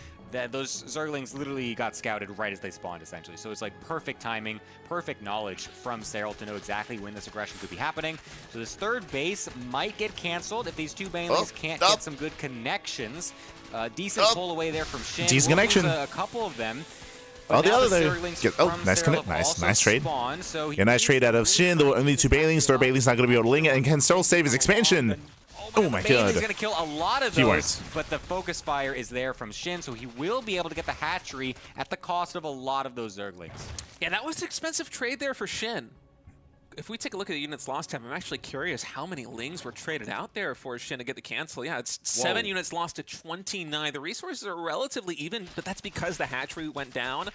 Those Zerglings literally got scouted right as they spawned, essentially. So it's like perfect timing, perfect knowledge from Serral to know exactly when this aggression could be happening. So this third base might get canceled if these two Banelings can't get some good connections. Decent pull away there from Shin. Decent connection. A couple of them. Oh, the other there. Nice connect. Nice trade. So Yeah, nice trade out of Shin. There were only two Banelings. Third Baneling's not going to be able to ling it. And can Serral save his expansion? Oh my god. He's going to kill a lot of those, but the focus fire is there from Shin, so he will be able to get the hatchery at the cost of a lot of those Zerglings. Yeah, that was an expensive trade there for Shin. If we take a look at the units lost time, I'm actually curious how many Lings were traded out there for Shin to get the cancel. Yeah, it's 7 units lost to 29. The resources are relatively even, but that's because the hatchery went down.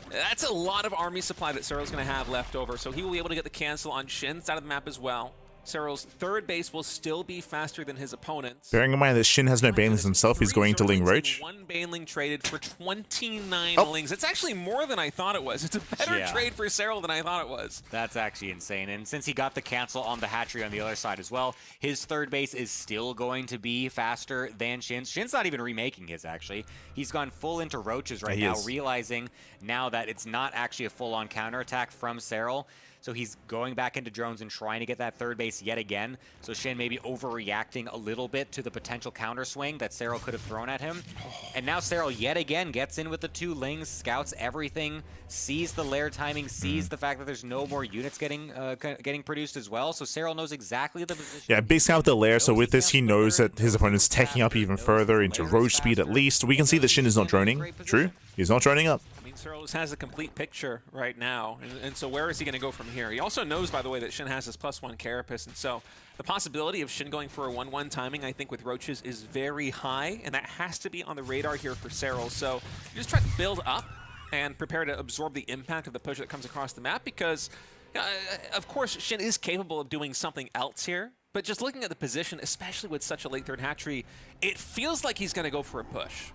That's a lot of army supply that Serral's going to have left over, so he will be able to get the cancel on Shin's side of the map as well. Serral's third base will still be faster than his opponent's. Bearing in mind that Shin has no Banelings himself, he's going to Ling Roach. One Baneling traded for 29 Lings. It's actually more than I thought it was. It's a better trade for Serral than I thought it was. That's actually insane. And since he got the cancel on the hatchery on the other side as well, his third base is still going to be faster than Shin's. Shin's not even remaking his, actually. He's gone full into Roaches right now, realizing now that it's not actually a full-on counterattack from Serral. So he's going back into drones and trying to get that third base yet again. So Shin may be overreacting a little bit to the potential counter swing that Serral could have thrown at him. And now Serral yet again gets in with the two Lings, scouts everything, sees the lair timing, sees the fact that there's no more units getting produced as well. So Serral knows exactly the position. Yeah, big scout with the lair. So with this, he knows that his opponent's taking up even further into Roach speed at least. We can see that Shin is not droning. True, he's not droning up. Serral has a complete picture right now, and so where is he going to go from here? He also knows, by the way, that Shin has his +1 Carapace, and so the possibility of Shin going for a 1-1 timing, I think, with Roaches is very high, and that has to be on the radar here for Serral. So you just try to build up and prepare to absorb the impact of the push that comes across the map, because, of course, Shin is capable of doing something else here, but just looking at the position, especially with such a late third hatchery, it feels like he's going to go for a push.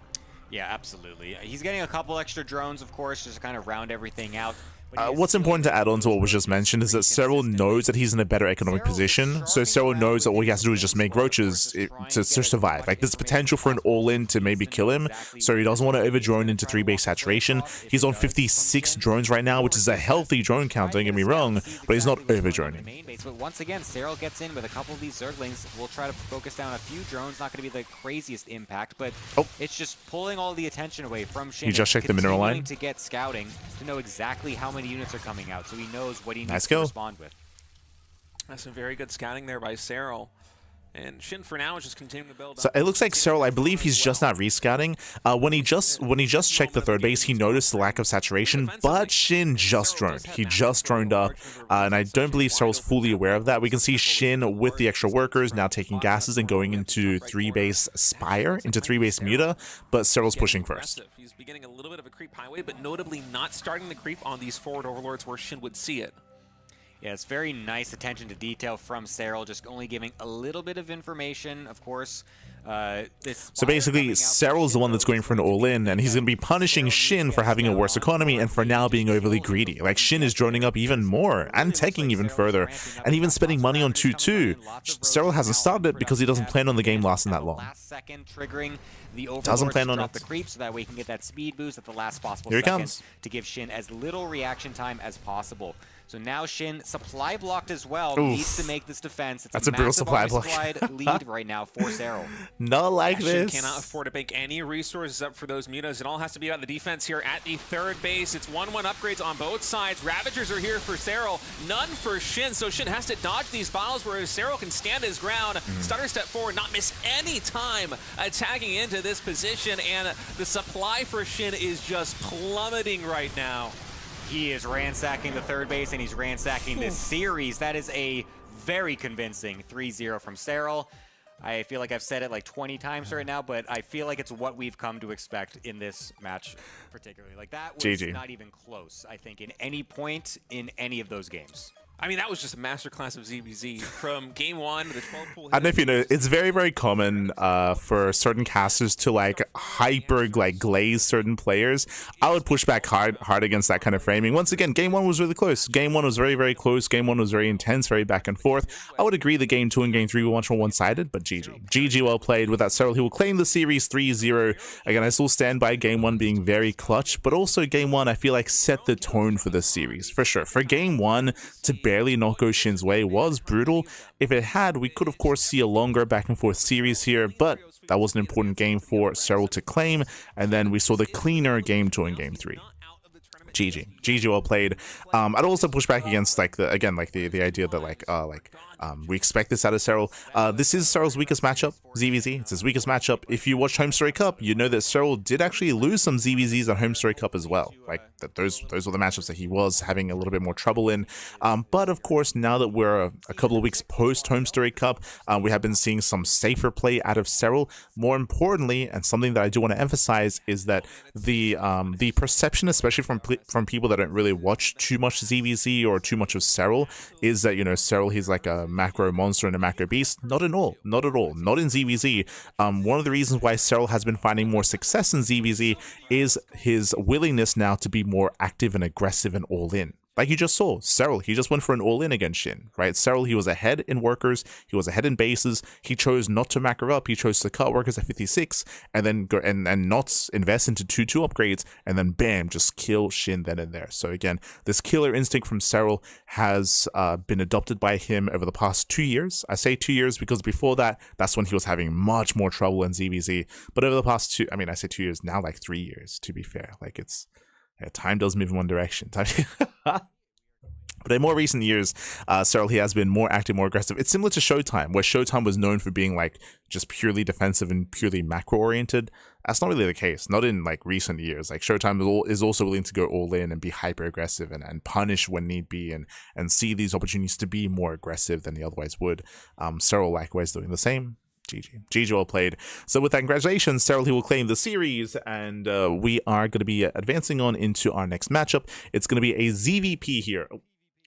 Yeah, absolutely. He's getting a couple extra drones, of course, just to kind of round everything out. What's important to add on to what was just mentioned is that Serral knows that he's in a better economic position. So Serral knows that all he has to do is just make Roaches to survive. Like, there's potential for an all-in to maybe kill him. So he doesn't want to over-drone into 3-base saturation. He's on 56 drones right now, which is a healthy drone count, don't get me wrong, but he's not over-droning. But once again, Serral gets in with a couple of these Zerglings. We'll try to focus down a few drones. Not going to be the craziest impact, but it's just pulling all the attention away from Shin. He just checked the mineral line. To get scouting to know exactly how many units are coming out, so he knows what he needs to respond with. That's some very good scouting there by Serral. And Shin for now is just continuing to build. So it looks like Serral, I believe he's just not rescouting. When he just checked the third base, he noticed the lack of saturation, but Shin just droned. He just droned up, and I don't believe Serral's fully aware of that. We can see Shin with the extra workers now taking gases and going into 3-base Spire, into 3-base Muta, but Serral's pushing first. He's beginning a little bit of a creep highway, but notably not starting the creep on these forward overlords where Shin would see it. Yeah, it's very nice attention to detail from Serral, just only giving a little bit of information, of course. So basically, Serral's the one that's going for an all-in, and he's going to be punishing Shin for having a worse economy and for now being overly greedy. Like, Shin is droning up even more and taking even further, and even spending money on 2-2. Serral hasn't started it because he doesn't plan on the game lasting that long. Doesn't plan on it. The creep so that way he can get that speed boost at the last possible Here he second comes. to give Shin as little reaction time as possible. So now Shin, supply blocked as well, needs to make this defense. It's That's a brutal supply block. Lead right now for Serral. Not like this. Shin cannot afford to bank any resources up for those mutas. It all has to be about the defense here at the third base. It's 1-1 upgrades on both sides. Ravagers are here for Serral, none for Shin. So Shin has to dodge these files, whereas Serral can stand his ground, stutter step forward, not miss any time attacking into this position. And the supply for Shin is just plummeting right now. He is ransacking the third base, and he's ransacking this series. That is a very convincing 3-0 from Serral. I feel like I've said it like 20 times right now, but I feel like it's what we've come to expect in this match particularly. Like, that was GG. not even close, I think, in any point in any of those games. I mean, that was just a masterclass of ZVZ from game 1 to the 12 pool. I don't know if you know, it's very, very common for certain casters to like hyper like glaze certain players. I would push back hard against that kind of framing. Once again, game 1 was really close. Game 1 was very, very close. Game 1 was very intense, very back and forth. I would agree that game 2 and game 3 were much more one-sided, but GG. GG well played with that Serral. He will claim the series 3-0. Again, I still stand by game 1 being very clutch, but also game 1 I feel like set the tone for this series, for sure. For game 1 to barely not go SHIN's way was brutal. If it had, we could of course see a longer back and forth series here, but that was an important game for Serral to claim, and then we saw the cleaner game 2 and game 3. GG. GG well played. I'd also push back against like the idea that we expect this out of Serral. This is Serral's weakest matchup, ZVZ. It's his weakest matchup. If you watched Home Story Cup, you know that Serral did actually lose some ZVZs at Home Story Cup as well. Like those were the matchups that he was having a little bit more trouble in. But of course, now that we're a couple of weeks post Home Story Cup, we have been seeing some safer play out of Serral. More importantly, and something that I do want to emphasize, is that the perception, especially from people that don't really watch too much ZVZ or too much of Serral, is that, you know, Serral, he's like a macro monster and a macro beast. Not at all. Not at all. Not in ZVZ. One of the reasons why Serral has been finding more success in ZVZ is his willingness now to be more active and aggressive and all in. Like you just saw, Serral, he just went for an all-in against SHIN, right? Serral, he was ahead in workers, he was ahead in bases, he chose not to macro up, he chose to cut workers at 56, and then go and not invest into 2-2 upgrades, and then bam, just kill SHIN then and there. So again, this killer instinct from Serral has been adopted by him over the past 2 years. I say 2 years because before that, that's when he was having much more trouble in ZVZ. But over the past I say 2 years, now like 3 years, to be fair. Like time does move in one direction. But in more recent years, Serral, he has been more active, more aggressive. It's similar to Showtime, where Showtime was known for being like just purely defensive and purely macro oriented. That's not really the case, not in like recent years. Like Showtime is also willing to go all in and be hyper aggressive and punish when need be, and see these opportunities to be more aggressive than they otherwise would. Serral likewise doing the same. GG. GG well played. So with that, congratulations, Serral, he will claim the series, and we are going to be advancing on into our next matchup. It's going to be a ZVP here.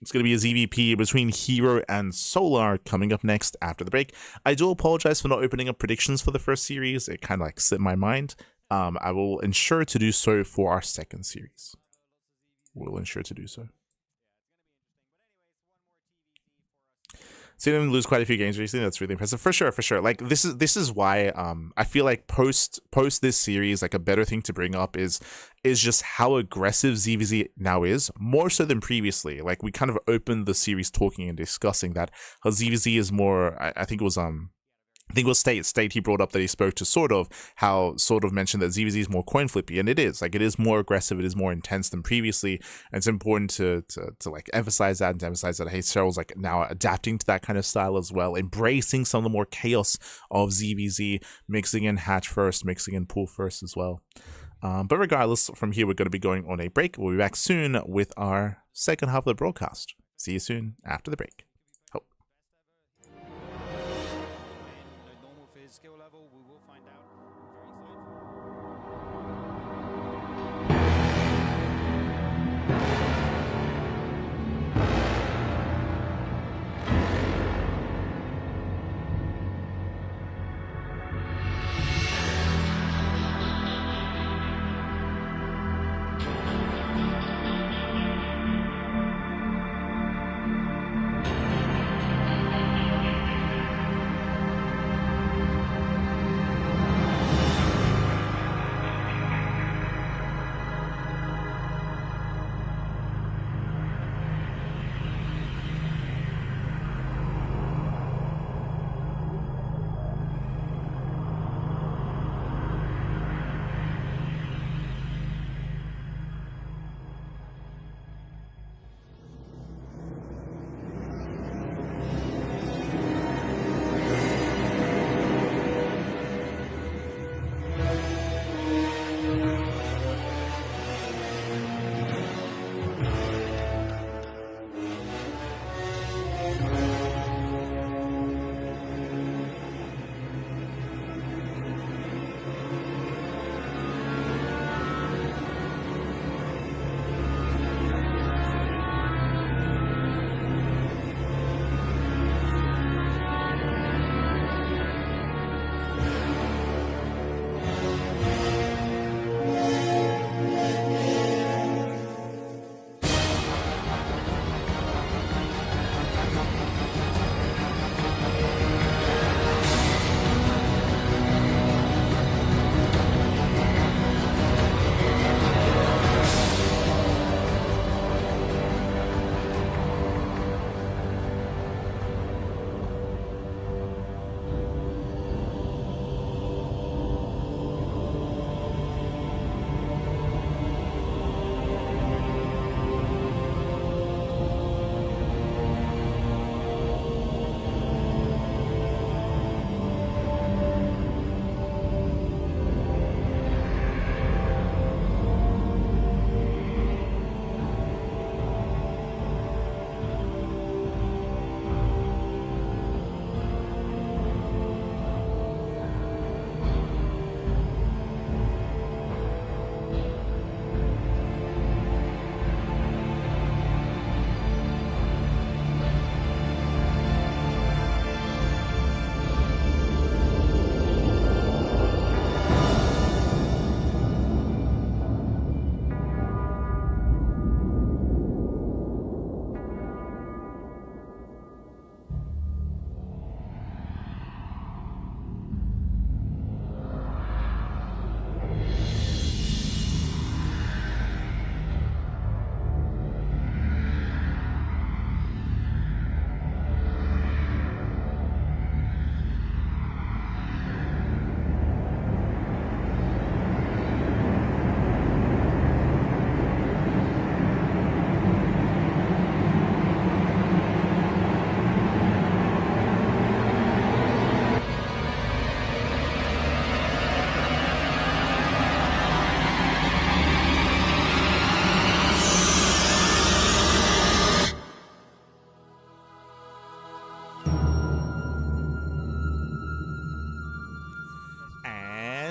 It's going to be a ZVP between herO and Solar coming up next after the break. I do apologize for not opening up predictions for the first series. It kind of like slipped my mind. I will ensure to do so for our second series. We'll ensure to do so. Seeing them lose quite a few games recently, that's really impressive. For sure, for sure. Like this is why I feel like post this series, like a better thing to bring up is just how aggressive ZVZ now is, more so than previously. Like we kind of opened the series talking and discussing that how ZVZ is more, I think it was State he brought up that he spoke to how mentioned that ZVZ is more coin flippy, and it is. Like it is more aggressive, it is more intense than previously, and it's important to like emphasize that, and to emphasize that hey, Serral's like now adapting to that kind of style as well, embracing some of the more chaos of ZVZ, mixing in hatch first, mixing in pool first as well. But regardless, from here we're going to be going on a break. We'll be back soon with our second half of the broadcast. See you soon after the break. Skill level, we will find out.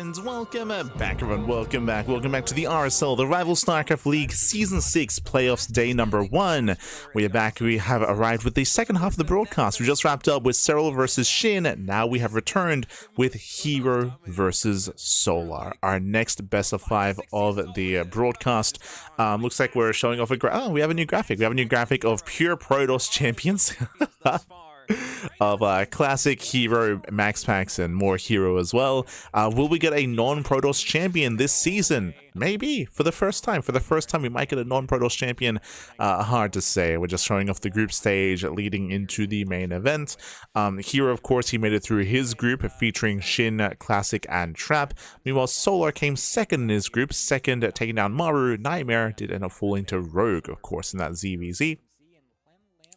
And welcome back, everyone. Welcome back to the RSL, the Rival StarCraft League Season 6 Playoffs Day number 1. We are back. We have arrived with the second half of the broadcast. We just wrapped up with Serral versus SHIN. Now we have returned with herO versus Solar. Our next best of 5 of the broadcast. Looks like we're showing off a we have a new graphic. We have a new graphic of pure Protoss champions. Of classic herO max packs and more herO as well. Will we get a non-Protoss champion this season? Maybe for the first time. For the first time, we might get a non-Protoss champion. Hard to say. We're just showing off the group stage leading into the main event. herO, of course, he made it through his group featuring SHIN, Classic, and Trap. Meanwhile, Solar came second in his group, second taking down Maru. Nightmare did end up falling to Rogue, of course, in that ZVZ.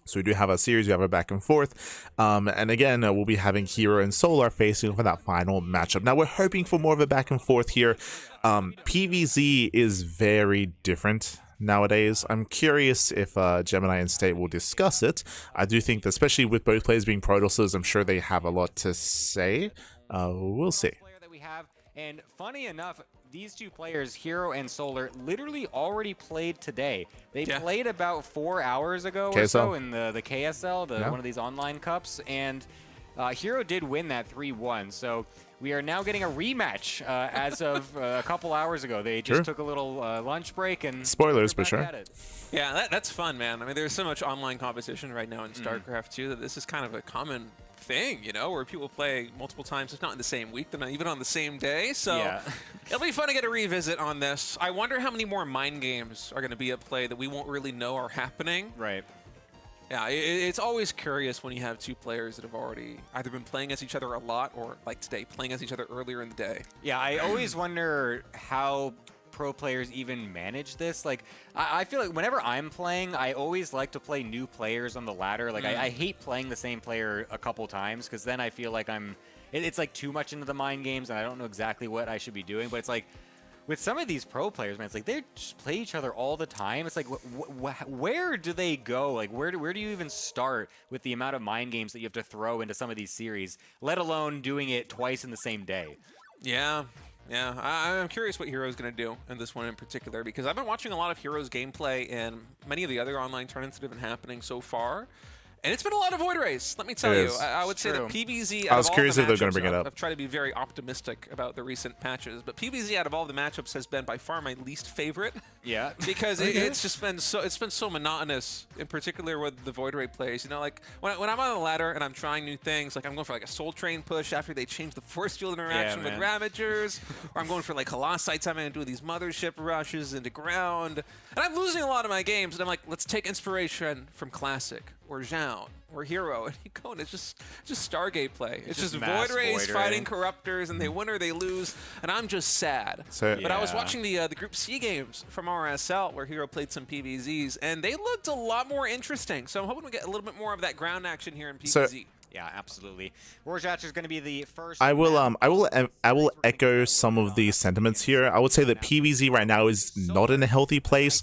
So we do have a series, we have a back and forth, and again, we'll be having herO and Solar facing for that final matchup. Now, we're hoping for more of a back and forth here. PvZ is very different nowadays. I'm curious if Gemini and State will discuss it. I do think that, especially with both players being Protosses, I'm sure they have a lot to say. We'll see. And funny enough, these two players, herO and Solar, literally already played today. They played about 4 hours ago or so in the KSL, one of these online cups, and herO did win that 3-1. So we are now getting a rematch as of a couple hours ago. They just took a little lunch break and spoilers for sure. Yeah, that's fun, man. I mean, there's so much online competition right now in StarCraft 2 that this is kind of a common thing, you know, where people play multiple times, if not in the same week, they're not even on the same day. So it'll be fun to get a revisit on this. I wonder how many more mind games are going to be at play that we won't really know are happening. Right. Yeah, it's always curious when you have two players that have already either been playing against each other a lot or, like today, playing against each other earlier in the day. Yeah, I always wonder how pro players even manage this. Like, I feel like whenever I'm playing, I always like to play new players on the ladder. Like, I hate playing the same player a couple times because then I feel like it's like too much into the mind games and I don't know exactly what I should be doing. But it's like, with some of these pro players, man, it's like they just play each other all the time. It's like, where do they go? Like, where do you even start with the amount of mind games that you have to throw into some of these series, let alone doing it twice in the same day? Yeah. Yeah, I'm curious what herO's going to do in this one in particular, because I've been watching a lot of herO's gameplay in many of the other online tournaments that have been happening so far. And it's been a lot of Void Rays, let me tell you. I would say that PvZ, I was curious if they're going to bring it up. I've tried to be very optimistic about the recent patches, but PvZ out of all the matchups has been by far my least favorite. Yeah. Because it's just been so monotonous, in particular with the Void Ray plays. You know, like when I'm on the ladder and I'm trying new things, like I'm going for like a Soul Train push after they change the force field interaction with Ravagers, or I'm going for like Colossi time and do these mothership rushes into ground. And I'm losing a lot of my games, and I'm like, let's take inspiration from Classic or Zhao or herO, and you go, and it's just Stargate play. It's just Void Rays fighting Corruptors, and they win or they lose, and I'm just sad. But I was watching the Group C games from RSL, where herO played some PvZs, and they looked a lot more interesting. So I'm hoping we get a little bit more of that ground action here in PvZ. Yeah, absolutely. Rorschach is going to be the first. I will echo some of the sentiments here. I would say that PvZ right now is not in a healthy place,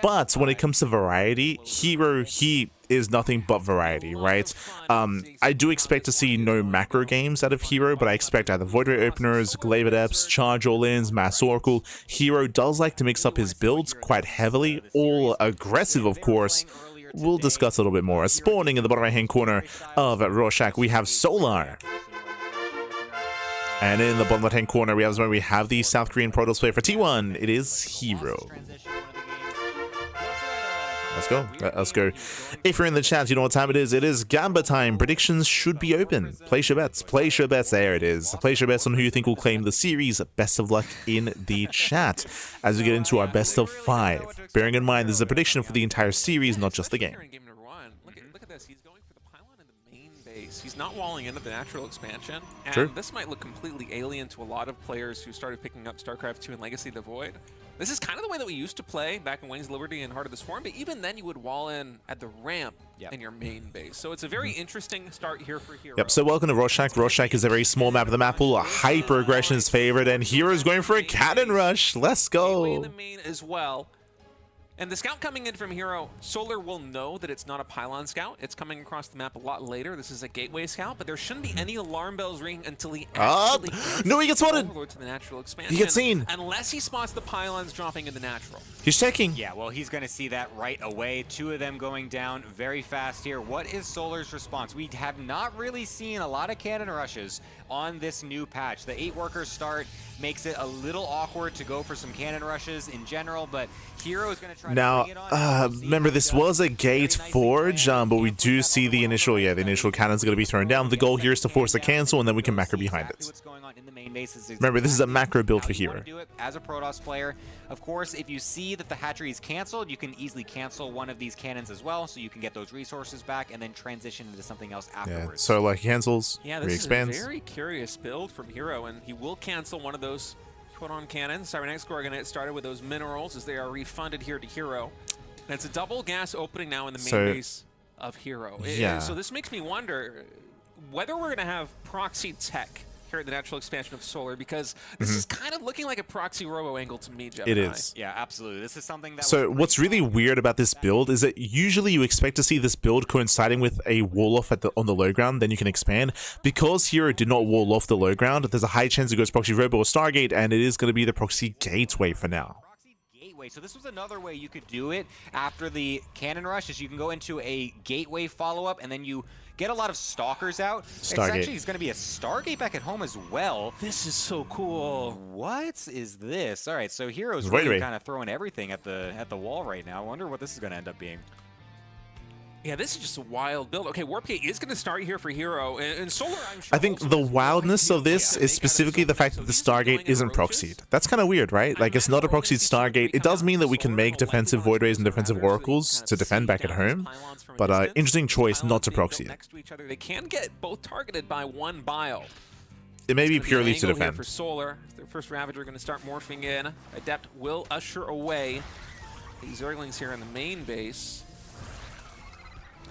but when it comes to variety, herO, he is nothing but variety, right? I do expect to see no macro games out of herO, but I expect either Void Ray openers, Glaive Adepts, Charge All-Ins, Mass Oracle. herO does like to mix up his builds quite heavily, all aggressive, of course. We'll discuss a little bit more. Spawning in the bottom right-hand corner of Rorschach, we have Solar. And in the bottom left-hand corner, we have the South Korean Protoss player for T1. It is herO. Let's go. If you're in the chat, you know what time it is. It is Gamba time. Predictions should be open. Place your bets. There it is. Place your bets on who you think will claim the series. Best of luck in the chat as we get into our best of 5. Bearing in mind, this is a prediction for the entire series, not just the game. Look at this. He's going for the pylon in the main base. He's not walling into the natural expansion. And this might look completely alien to a lot of players who started picking up StarCraft 2 and Legacy of the Void. This is kind of the way that we used to play back in Wings of Liberty and Heart of the Swarm, but even then you would wall in at the ramp in your main base. So it's a very interesting start here for herO. Yep, so welcome to Rorschach. Rorschach is a very small map of the map pool. Hyper aggression is favored, and herO is going for a cannon rush. Let's go. In the main as well. And the scout coming in from herO, Solar will know that it's not a pylon scout. It's coming across the map a lot later. This is a gateway scout, but there shouldn't be any alarm bells ringing until he actually no, he gets spotted. to the natural expansion. He gets seen. Unless he spots the pylons dropping in the natural. He's checking. Yeah, well, he's going to see that right away. 2 of them going down very fast here. What is Solar's response? We have not really seen a lot of cannon rushes on this new patch. The 8-worker start makes it a little awkward to go for some cannon rushes in general, but herO is going to try Now, to bring it on. remember, this was a gate forge, but we do see the initial cannons are going to be thrown down. The goal here is to force a cancel, and then we can macro behind it. What's going on in the main base is Remember, this is a macro build for how you wanna herO. do it as a Protoss player. Of course, if you see that the hatchery is canceled, you can easily cancel one of these cannons as well, so you can get those resources back and then transition into something else Yeah, afterwards. so like he cancels, Yeah, this re-expands. is a very curious build from herO, and he will cancel one of those put-on cannons. Cybernetics are going to get started with those minerals as they are refunded here to herO. And it's a double gas opening now in the main base of herO. Yeah. So this makes me wonder whether we're going to have proxy tech here at the natural expansion of Solar, because this is kind of looking like a proxy robo angle to me, Gemini. It is. Yeah, absolutely. This is something that So what's really weird about this build is that usually you expect to see this build coinciding with a wall off on the low ground, then you can expand. Because herO did not wall off the low ground, there's a high chance it goes proxy robo or Stargate, and it is going to be the proxy gateway for now. Proxy gateway. So this was another way you could do it after the cannon rush, is you can go into a gateway follow-up, and then you get a lot of stalkers out. Stargate. Essentially, it's going to be a Stargate back at home as well. This is so cool. What is this? All right, so hero's Wait, really wait. kind of throwing everything at the wall right now. I wonder what this is going to end up being. Yeah, this is just a wild build. Okay, Warp Gate is going to start here for herO, and Solar, I'm sure. I think also the has wildness no of this idea. is specifically the fact that the Stargate isn't proxied. That's kind of weird, right? Like, it's not a proxied Stargate. It does mean that we can make defensive Void Rays and defensive Oracles to defend back at home, but interesting choice not to proxy it. Next to each other, they can get both targeted by one bile. It may be Gonna purely an to angle here defend. for Solar. Their first Ravager going to start morphing in. Adept will usher away the Zerglings here in the main base.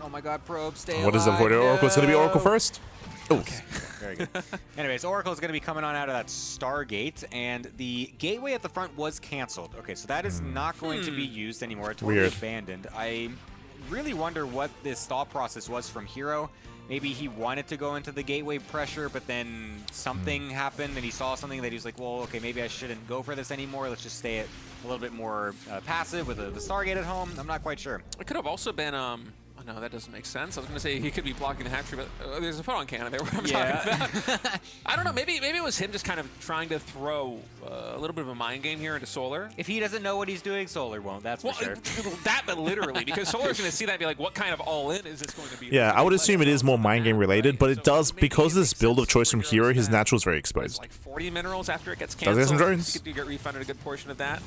Oh my god, Probe, stay What is the Void Oracle? It's going to be Oracle first? Oh, Okay. Very good. Anyways, Oracle is going to be coming on out of that Stargate, and the gateway at the front was canceled. Okay, so that is not going to be used anymore. It's totally Weird. abandoned. I really wonder what this thought process was from herO. Maybe he wanted to go into the gateway pressure, but then something happened and he saw something that he was like, well, okay, maybe I shouldn't go for this anymore. Let's just stay a little bit more passive with the Stargate at home. I'm not quite sure. It could have also been, oh no, that doesn't make sense. I was going to say he could be blocking the hatchery, but there's a photon cannon there. What I'm talking about. I don't know. Maybe it was him just kind of trying to throw a little bit of a mind game here into Solar. If he doesn't know what he's doing, Solar won't. That's for sure. That, but literally, because Solar's going to see that and be like, what kind of all-in is this going to be? yeah, I would assume it is more mind game related, but it does, because of this build of choice from herO, his natural is very It's exposed. like 40 minerals after it gets Does canceled. get some drones. You could get refunded a good portion of that.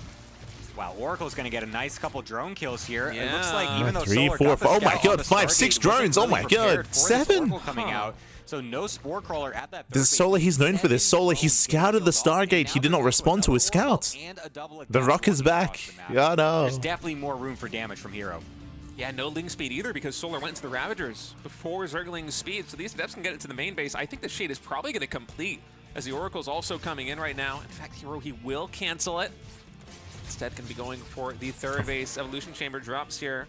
Wow, Oracle's going to get a nice couple drone kills here. It Yeah. looks like even though 3, Solar 4, got the 5. Oh my scout god, on the 5, Stargate, 6 wasn't drones. Oh really my prepared god, for this 7. Oracle coming out. So no Spore Crawler at that. This Solar, he's known for this. Solar, he scouted the Stargate. He did not respond to his scouts. The Rock is back. Yeah, no. There's definitely more room for damage from herO. Yeah, no Ling speed either, because Solar went into the Ravagers before Zergling's speed, so these Adepts can get into the main base. I think the Shade is probably going to complete, as the Oracle's also coming in right now. In fact, herO, he will cancel it. Instead, going to be going for the third base. Evolution Chamber drops here.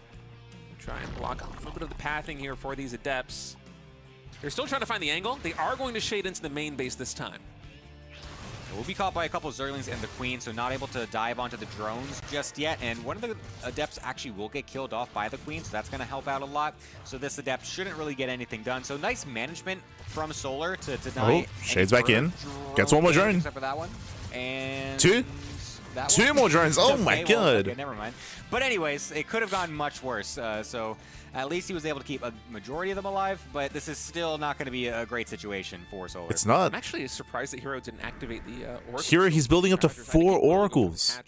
Try and block a little bit of the pathing here for these Adepts. They're still trying to find the angle. They are going to shade into the main base this time. We'll be caught by a couple Zerglings and the Queen, so not able to dive onto the drones just yet. And one of the Adepts actually will get killed off by the Queen, so that's going to help out a lot. So this Adept shouldn't really get anything done. So nice management from Solar to deny. Shades back in. Gets one more drone. Except for that one. And 2. that 2 one. more drones. Oh Okay, my well, god. okay, never mind. But anyways, it could have gone much worse. So at least he was able to keep a majority of them alive, but this is still not going to be a great situation for Solar. It's not. I'm actually surprised that herO didn't activate the Oracle. herO, he's building up to 4 Oracles.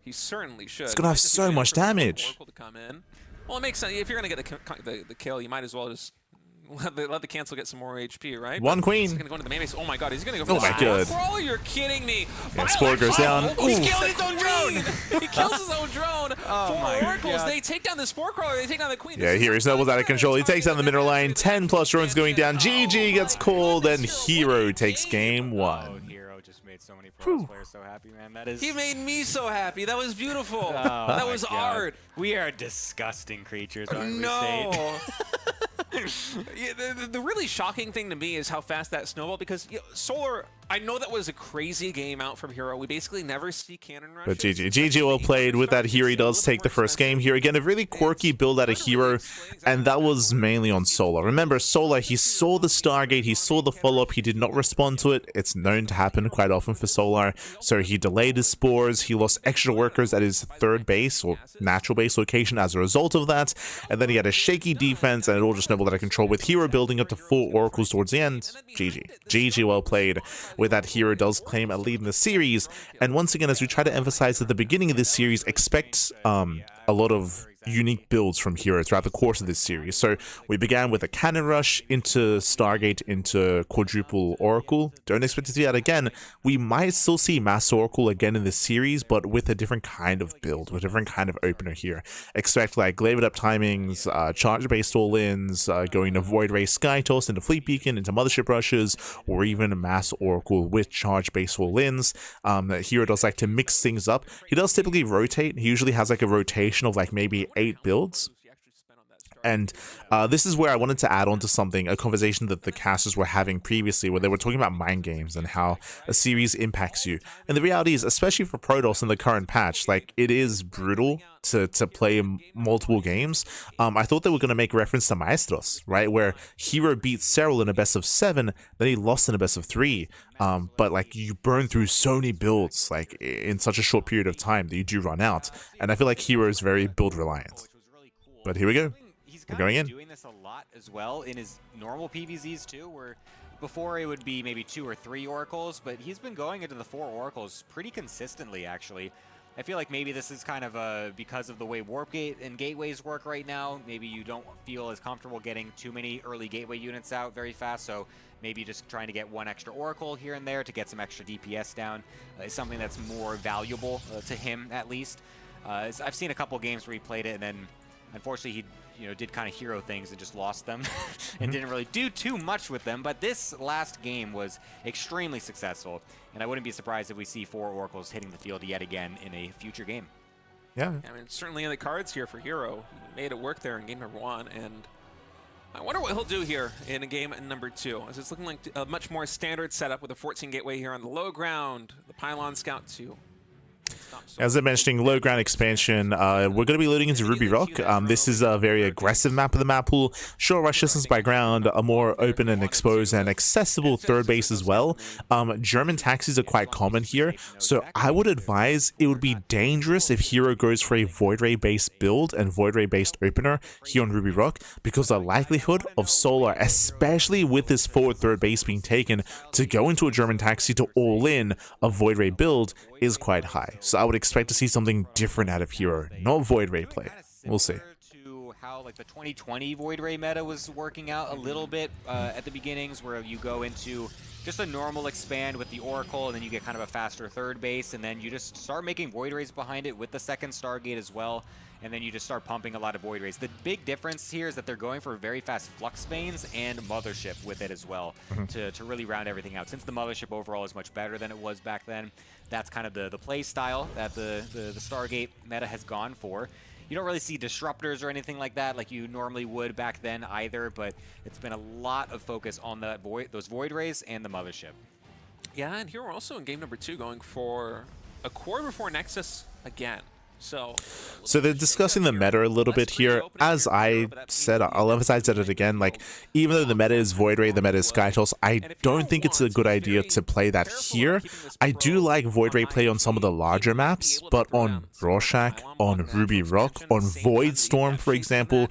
He certainly should. It's gonna have Just so waiting much for the damage. Oracle to come in. Well, it makes sense. If you're going to get the kill, you might as well just let the cancel get some more HP, right? One Queen. He's going to go into the main base. Oh my god, he's going to go for Oh the my Spore god. Crawler? You're kidding me. Yeah, Spore goes down. Oh, he Ooh. killed his own drone. He kills his own drone. Oh 4 my Oracles. God. They take down the Spore Crawler. They take down the Queen. Yeah, This here is his Noble's out of control. He takes down the mineral line. 10 plus drones going down. Oh GG gets called, and herO takes game 1. herO just made so many pro players so happy, man. That is. He made me so happy. That was beautiful. Oh, that was my God. art. We are disgusting creatures, aren't we, No. State? Yeah, the really shocking thing to me is how fast that snowballed, because Solar, I know that was a crazy game out from herO. We basically never see cannon rushes. But GG well played with that. Here he does take the first game here. Again, a really quirky build out of herO, and that was mainly on Solar. Remember, Solar, he saw the Stargate, he saw the follow-up, he did not respond to it. It's known to happen quite often for Solar, so he delayed his spores, he lost extra workers at his third base, or natural base location as a result of that, and then he had a shaky defense, and it all just snowballed out of control with herO building up to 4 oracles towards the end. GG well played. With that, herO does claim a lead in the series, and once again, as we try to emphasize at the beginning of this series, expect a lot of unique builds from herO throughout the course of this series. So we began with a cannon rush into Stargate into quadruple Oracle. Don't expect to see that again. We might still see Mass Oracle again in this series, but with a different kind of build, with a different kind of opener here. Expect like glaive up timings, charge-based all-ins, going to Void Ray Sky Toss into Fleet Beacon, into Mothership Rushes, or even Mass Oracle with charge-based all-ins. herO does like to mix things up. He does typically rotate. He usually has like a rotation of like maybe 8 builds. And this is where I wanted to add on to something, a conversation that the casters were having previously, where they were talking about mind games and how a series impacts you. And the reality is, especially for Protoss in the current patch, like, it is brutal to play multiple games. I thought they were going to make reference to Maestros, right, where herO beat Serral in a best of 7, then he lost in a best of 3. But like, you burn through so many builds like in such a short period of time that you do run out. And I feel like herO is very build reliant. But here we go. We're going in. Doing this a lot as well in his normal PVZs too, where before it would be maybe 2 or 3 oracles, but he's been going into the 4 oracles pretty consistently, actually. I feel like maybe this is kind of because of the way Warp Gate and Gateways work right now. Maybe you don't feel as comfortable getting too many early Gateway units out very fast, so maybe just trying to get 1 extra Oracle here and there to get some extra DPS down is something that's more valuable to him, at least. I've seen a couple games where he played it, and then unfortunately he did kind of herO things and just lost them and didn't really do too much with them. But this last game was extremely successful, and I wouldn't be surprised if we see 4 oracles hitting the field yet again in a future game. Yeah. I mean, it's certainly in the cards here for herO. He made it work there in game number 1, and I wonder what he'll do here in game number 2, as it's looking like a much more standard setup with a 14 gateway here on the low ground, the Pylon Scout 2. As I mentioned, low ground expansion, we're going to be loading into Ruby Rock. This is a very aggressive map of the map pool. Short rush distance by ground, a more open and exposed and accessible third base as well. German taxis are quite common here, so I would advise it would be dangerous if herO goes for a Void Ray based build and Void Ray based opener here on Ruby Rock, because the likelihood of Solar, especially with this forward third base being taken, to go into a German taxi to all in a Void Ray build is quite high. So I would expect to see something different out of herO, not Void Ray play. We'll see. To how like the 2020 Void Ray meta was working out a little bit at the beginnings, where you go into just a normal expand with the Oracle, and then you get kind of a faster third base, and then you just start making Void Rays behind it with the second Stargate as well, and then you just start pumping a lot of Void Rays. The big difference here is that they're going for very fast Flux Veins and Mothership with it as well, to really round everything out. Since the Mothership overall is much better than it was back then, that's kind of the play style that the Stargate meta has gone for. You don't really see disruptors or anything like that like you normally would back then either, but it's been a lot of focus on those Void Rays and the Mothership. Yeah, and here we're also in game number 2 going for a core before Nexus again. So they're discussing the meta a little bit here. As I said, I'll emphasize it again, like, even though the meta is Void Ray, the meta is Sky Toss, I don't think it's a good idea to play that here. I do like Void Ray play on some of the larger maps, but on Rorschach, on Ruby Rock, on Void Storm, for example,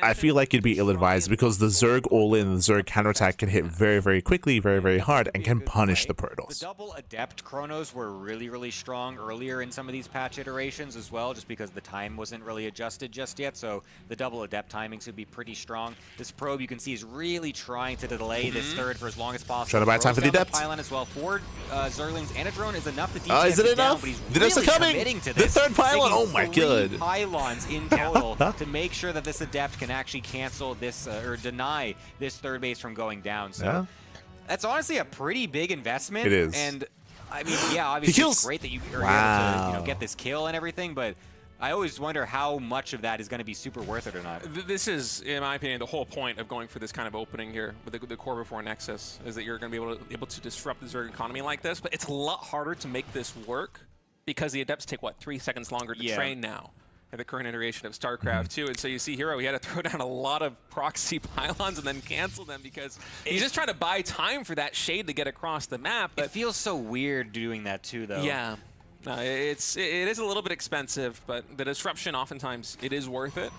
I feel like it'd be ill-advised, because the Zerg all-in, the Zerg counterattack can hit very, very quickly, very, very hard, and can punish the Protoss. The double Adept Chronos were really, really strong earlier in some of these patch iterations as well, just because the time wasn't really adjusted just yet, so the double Adept timings would be pretty strong. This probe, you can see, is really trying to delay this third for as long as possible. Trying to buy time for the Adept. Pylon as well. 4 Zerglings and a drone is enough to DPS is it enough? down, but he's There's really coming. committing to The this. third pylon. Oh my god. 3 pylons in total to make sure that this Adept can actually cancel this or deny this third base from going down. So that's honestly a pretty big investment. It is. And I mean, yeah, obviously kills. it's great that you are able to Wow. get this kill and everything, but I always wonder how much of that is going to be super worth it or not. This is, in my opinion, the whole point of going for this kind of opening here with the core before Nexus, is that you're going to be able to disrupt the Zerg economy like this, but it's a lot harder to make this work because the Adepts take, what, 3 seconds longer to train now at the current iteration of StarCraft 2. And so you see herO, he had to throw down a lot of proxy pylons and then cancel them because he's just trying to buy time for that shade to get across the map. But It feels so weird doing that too, though. yeah. It is a little bit expensive, but the disruption oftentimes it is worth it.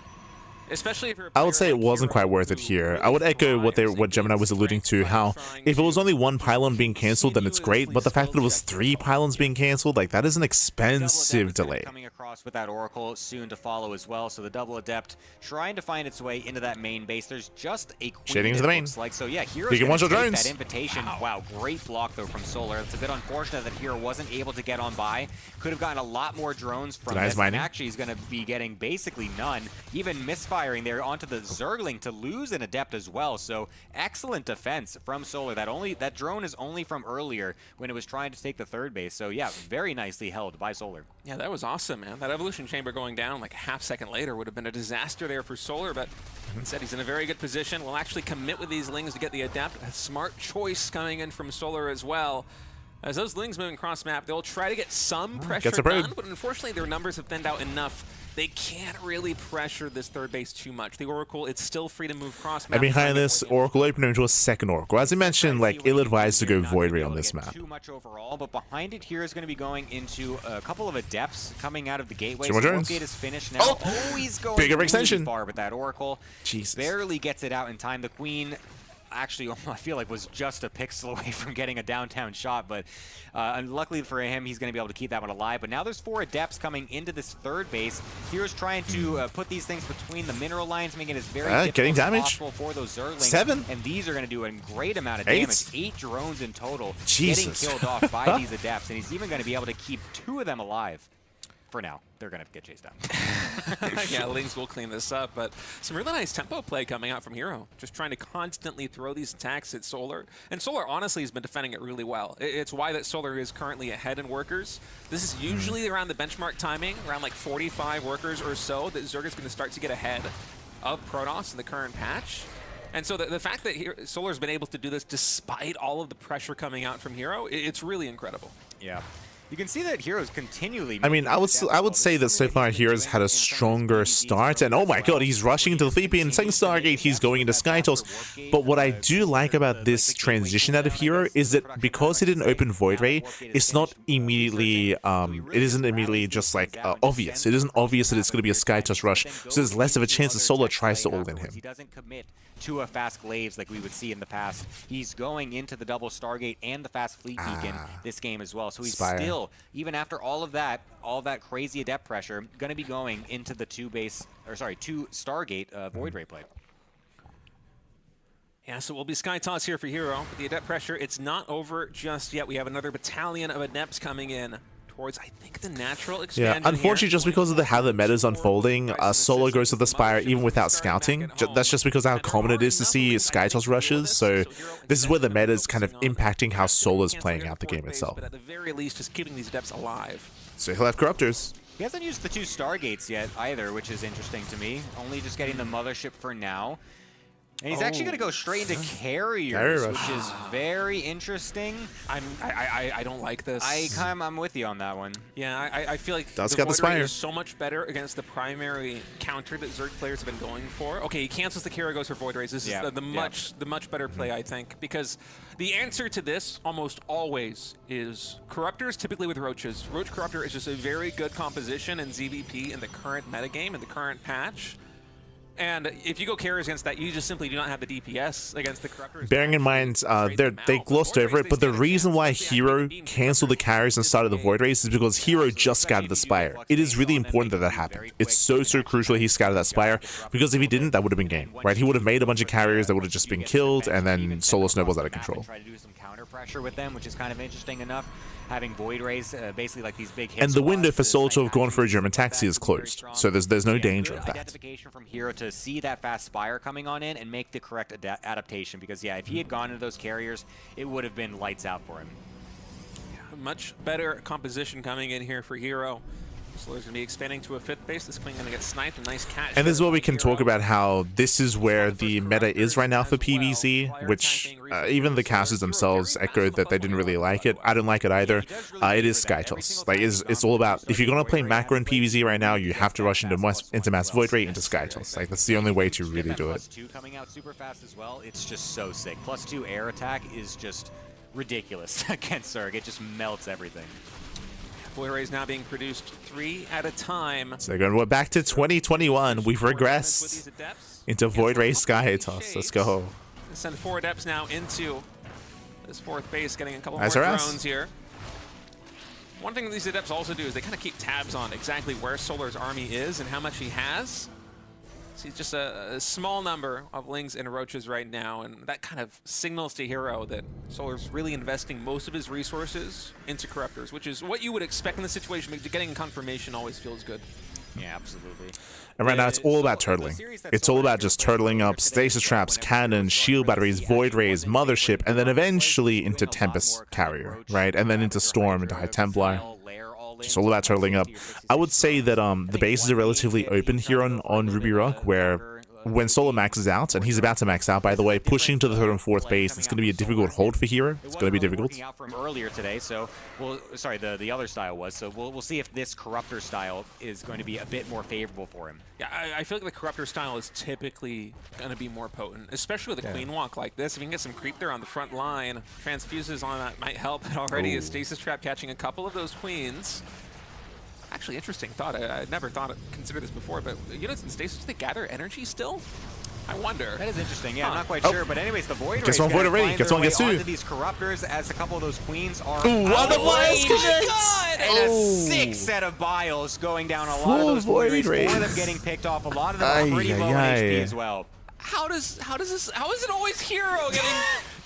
Especially if you're I would say it wasn't quite worth it here. I would echo what Gemini was alluding to, how if it was only 1 pylon being cancelled, then it's great, but the fact that it was 3 pylons being cancelled, like, that is an expensive delay. Coming across with that Oracle soon to follow as well, so the double Adept trying to find its way into that main base. There's just a Queen, Shading into it the main. looks like. So yeah, hero's Big gonna one-shot take drones. that invitation. Wow, great block though from Solar. It's a bit unfortunate that herO wasn't able to get on by. Could have gotten a lot more drones from Denies this, mining. and actually he's going to be getting basically none. Even misfiring there onto the Zergling to lose an Adept as well. So excellent defense from Solar. That drone is only from earlier when it was trying to take the third base. So yeah, very nicely held by Solar. Yeah, that was awesome, man. That Evolution Chamber going down like a half second later would have been a disaster there for Solar, but instead he's in a very good position. Will actually commit with these Lings to get the Adept. A smart choice coming in from Solar as well. As those Lings moving cross map, they'll try to get some pressure done, but unfortunately their numbers have thinned out enough. They can't really pressure this third base too much. The Oracle, it's still free to move cross map. And behind this, Oracle opening into a second Oracle. As I mentioned, like, ill-advised to go Void Ray on this map. Too much overall, but behind it here is going to be going into a couple of Adepts coming out of the gateway. Two more So drones. Gate is finished now. Oh, he's going bigger really extension. far with that Oracle. Jesus. Barely gets it out in time. The Queen actually, I feel like, was just a pixel away from getting a downtown shot, but luckily for him, he's going to be able to keep that one alive. But now there's 4 Adepts coming into this third base. Here's trying to put these things between the mineral lines, making it as very difficult getting as damage. possible for those Zerglings. 7. And these are going to do a great amount of 8. damage. 8 drones in total Jesus. getting killed off by these Adepts, and he's even going to be able to keep 2 of them alive. For now, they're going to get chased down. Yeah, Lings will clean this up, but some really nice tempo play coming out from herO. Just trying to constantly throw these attacks at Solar. And Solar, honestly, has been defending it really well. It's why that Solar is currently ahead in workers. This is usually around the benchmark timing, around like 45 workers or so, that Zerg is going to start to get ahead of Protoss in the current patch. And so the fact that Solar's been able to do this despite all of the pressure coming out from herO, it's really incredible. Yeah. You can see that hero's continually. I mean, I would say that so far hero's had a stronger start, and oh my god, he's rushing into the Fleepy and saying Stargate, he's going into Skytoss. But what I do like about this transition out of herO is that because he didn't open Void Ray, it's not immediately, it isn't immediately just like obvious. It isn't obvious that it's going to be a Skytoss rush, so there's less of a chance that Solar tries to ult in him. He doesn't commit to a fast Glaives like we would see in the past. He's going into the double Stargate and the fast Fleet Beacon this game as well. So he's still, even after all of that crazy Adept pressure, going to be going into the 2 Stargate Void Ray play. Yeah, so it will be Sky Toss here for herO. But the Adept pressure, it's not over just yet. We have another battalion of Adepts coming in towards, I think, the natural expansion. Yeah, unfortunately, just because of how the meta is unfolding, Solo goes to the Spire even without scouting. That's just because of how common it is to see Skytoss rushes, so this is where the meta is kind of impacting how Solo's playing out the game itself. But at the very least, just keeping these Adepts alive. So he'll have Corruptors. He hasn't used the 2 Stargates yet either, which is interesting to me. Only just getting the Mothership for now. And he's actually going to go straight into Carriers, which is very interesting. I don't like this. I'm with you on that one. Yeah, I feel like That's the got the Void Ray Spire. is so much better against the primary counter that Zerg players have been going for. Okay, he cancels the Carrier, goes for Void Rays. This is the much better play, I think, because the answer to this almost always is Corruptors, typically with Roaches. Roach Corruptor is just a very good composition in ZVP in the current metagame, in the current patch. And if you go carriers against that, you just simply do not have the DPS against the Corruptors. Bearing in mind, they glossed over it, but the reason why herO canceled the carriers and started the Void Rays is because herO just scouted the Spire. It is really important that that happened. It's so crucial he scouted that Spire, because if he didn't, that would have been game, right? He would have made a bunch of carriers that would have just been killed, and then Solo snowballs out of control. Try to do some counter pressure with them, which is kind of interesting enough. Having Void Rays, basically like these big hits. And the window for Solo to have gone for a German taxi is closed, so there's no danger of that. Identification from herO to see that fast Spire coming on in and make the correct adaptation, because yeah, if he had gone into those carriers, it would have been lights out for him. much better composition coming in here for herO. Solar's going to be expanding to a 5th base. This queen going to get sniped. A nice catch. And this is what we can talk about, how this is where the meta is right now for PvZ, which even the casters themselves echoed that they didn't really like it. I don't like it either. It is Sky Toss. Like, it's all about, if you're going to play macro in PvZ right now, you have to rush into Mass Void Ray, into Sky Toss. Like, that's the only way to really do it. +2 coming out super fast as well. It's just so sick. +2 air attack is just ridiculous against Zerg. It just melts everything. Void Rays now being produced 3 at a time. So they're going back to 2021. We've regressed into Void Ray Sky Toss. Let's go. Send 4 Adepts now into this 4th base, getting a couple more Nice RS. drones here. One thing these Adepts also do is they kind of keep tabs on exactly where Solar's army is and how much he has. See, just a small number of Lings and Roaches right now, and that kind of signals to herO that Solar's really investing most of his resources into Corruptors, which is what you would expect in this situation, but getting confirmation always feels good. Yeah, absolutely. And right now, it's all about turtling. It's all about just turtling up stasis traps, cannons, shield batteries, void rays, mothership, and then eventually into Tempest Carrier, right? And then into Storm, into High Templar. Just all about turtling up. I would say that the bases are relatively open here on Ruby Rock, where when Solar maxes out, and he's about to max out, by the way, pushing to the 3rd and 4th base, it's going to be a difficult hold for herO. It's going to be difficult. Out from earlier today, so sorry, the other style was. So we'll see if this Corruptor style is going to be a bit more favorable for him. Yeah, I feel like the Corruptor style is typically going to be more potent, especially with a Queen Walk like this. If you can get some creep there on the front line, transfuses on that might help. But already a Stasis Trap catching a couple of those Queens. Actually, interesting thought. I never considered this before, but units in Stasis, do they gather energy still? I wonder. That is interesting. Yeah, I'm not quite sure. But anyways, the Void Gets Rays one Void already. find Gets their one, way gets two. onto these Corruptors as a couple of those Queens are Ooh, out. the Biles connect! And a sick set of Biles going down. A lot of those Void Rays, 4 of them getting picked off. A lot of them are pretty low in HP as well. How is it always herO getting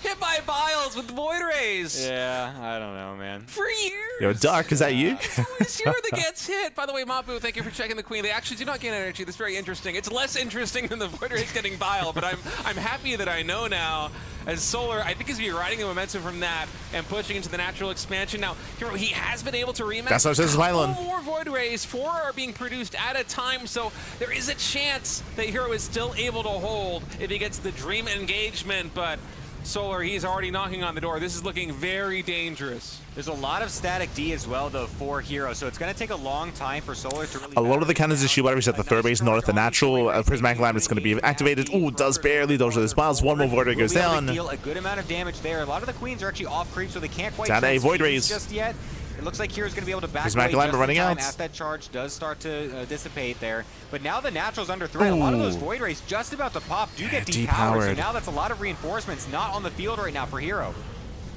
hit by Biles with Void Rays? Yeah, I don't know, man. For years. Yo, Dark, is that you? It's always herO that gets hit. By the way, Mapu, thank you for checking the Queen. They actually do not gain energy. That's very interesting. It's less interesting than the Void Rays getting Bile, but I'm happy that I know now. As Solar, I think, is be riding the momentum from that and pushing into the natural expansion. Now, herO, he has been able to rematch. That's what says Violin. More Void Rays. 4 are being produced at a time, so there is a chance that herO is still able to hold if he gets the Dream engagement, but Solar, he's already knocking on the door. This is looking very dangerous. There's a lot of static D as well, though, for herO, so it's going to take a long time for Solar to really... A lot of the cannons and shield batteries at the 3rd base, not at the natural. Prismatic Lamp is going to be activated. Ooh, does barely dodge this Biles. One more Void Ray goes down. Deal a good amount of damage there. A lot of the Queens are actually off creep, so they can't quite Down a Void Rays just yet. It looks like hero's going to be able to back Prismatic away Lamp just running in time out. as that charge does start to dissipate there. But now the natural's under threat. A lot of those Void Rays just about to pop do get depowered. So now that's a lot of reinforcements not on the field right now for herO.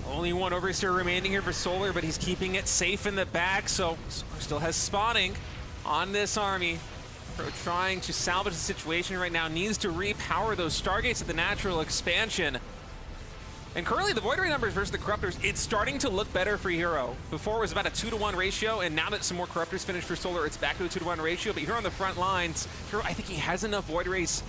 Only one Overseer remaining here for Solar, but he's keeping it safe in the back, so Solar still has spawning on this army. herO trying to salvage the situation right now, needs to repower those Stargates at the natural expansion. And currently the Void Ray numbers versus the Corruptors, it's starting to look better for herO. Before it was about a 2-to-1 ratio, and now that some more Corruptors finished for Solar, it's back to a 2-to-1 ratio. But here on the front lines, herO, I think he has enough Void Rays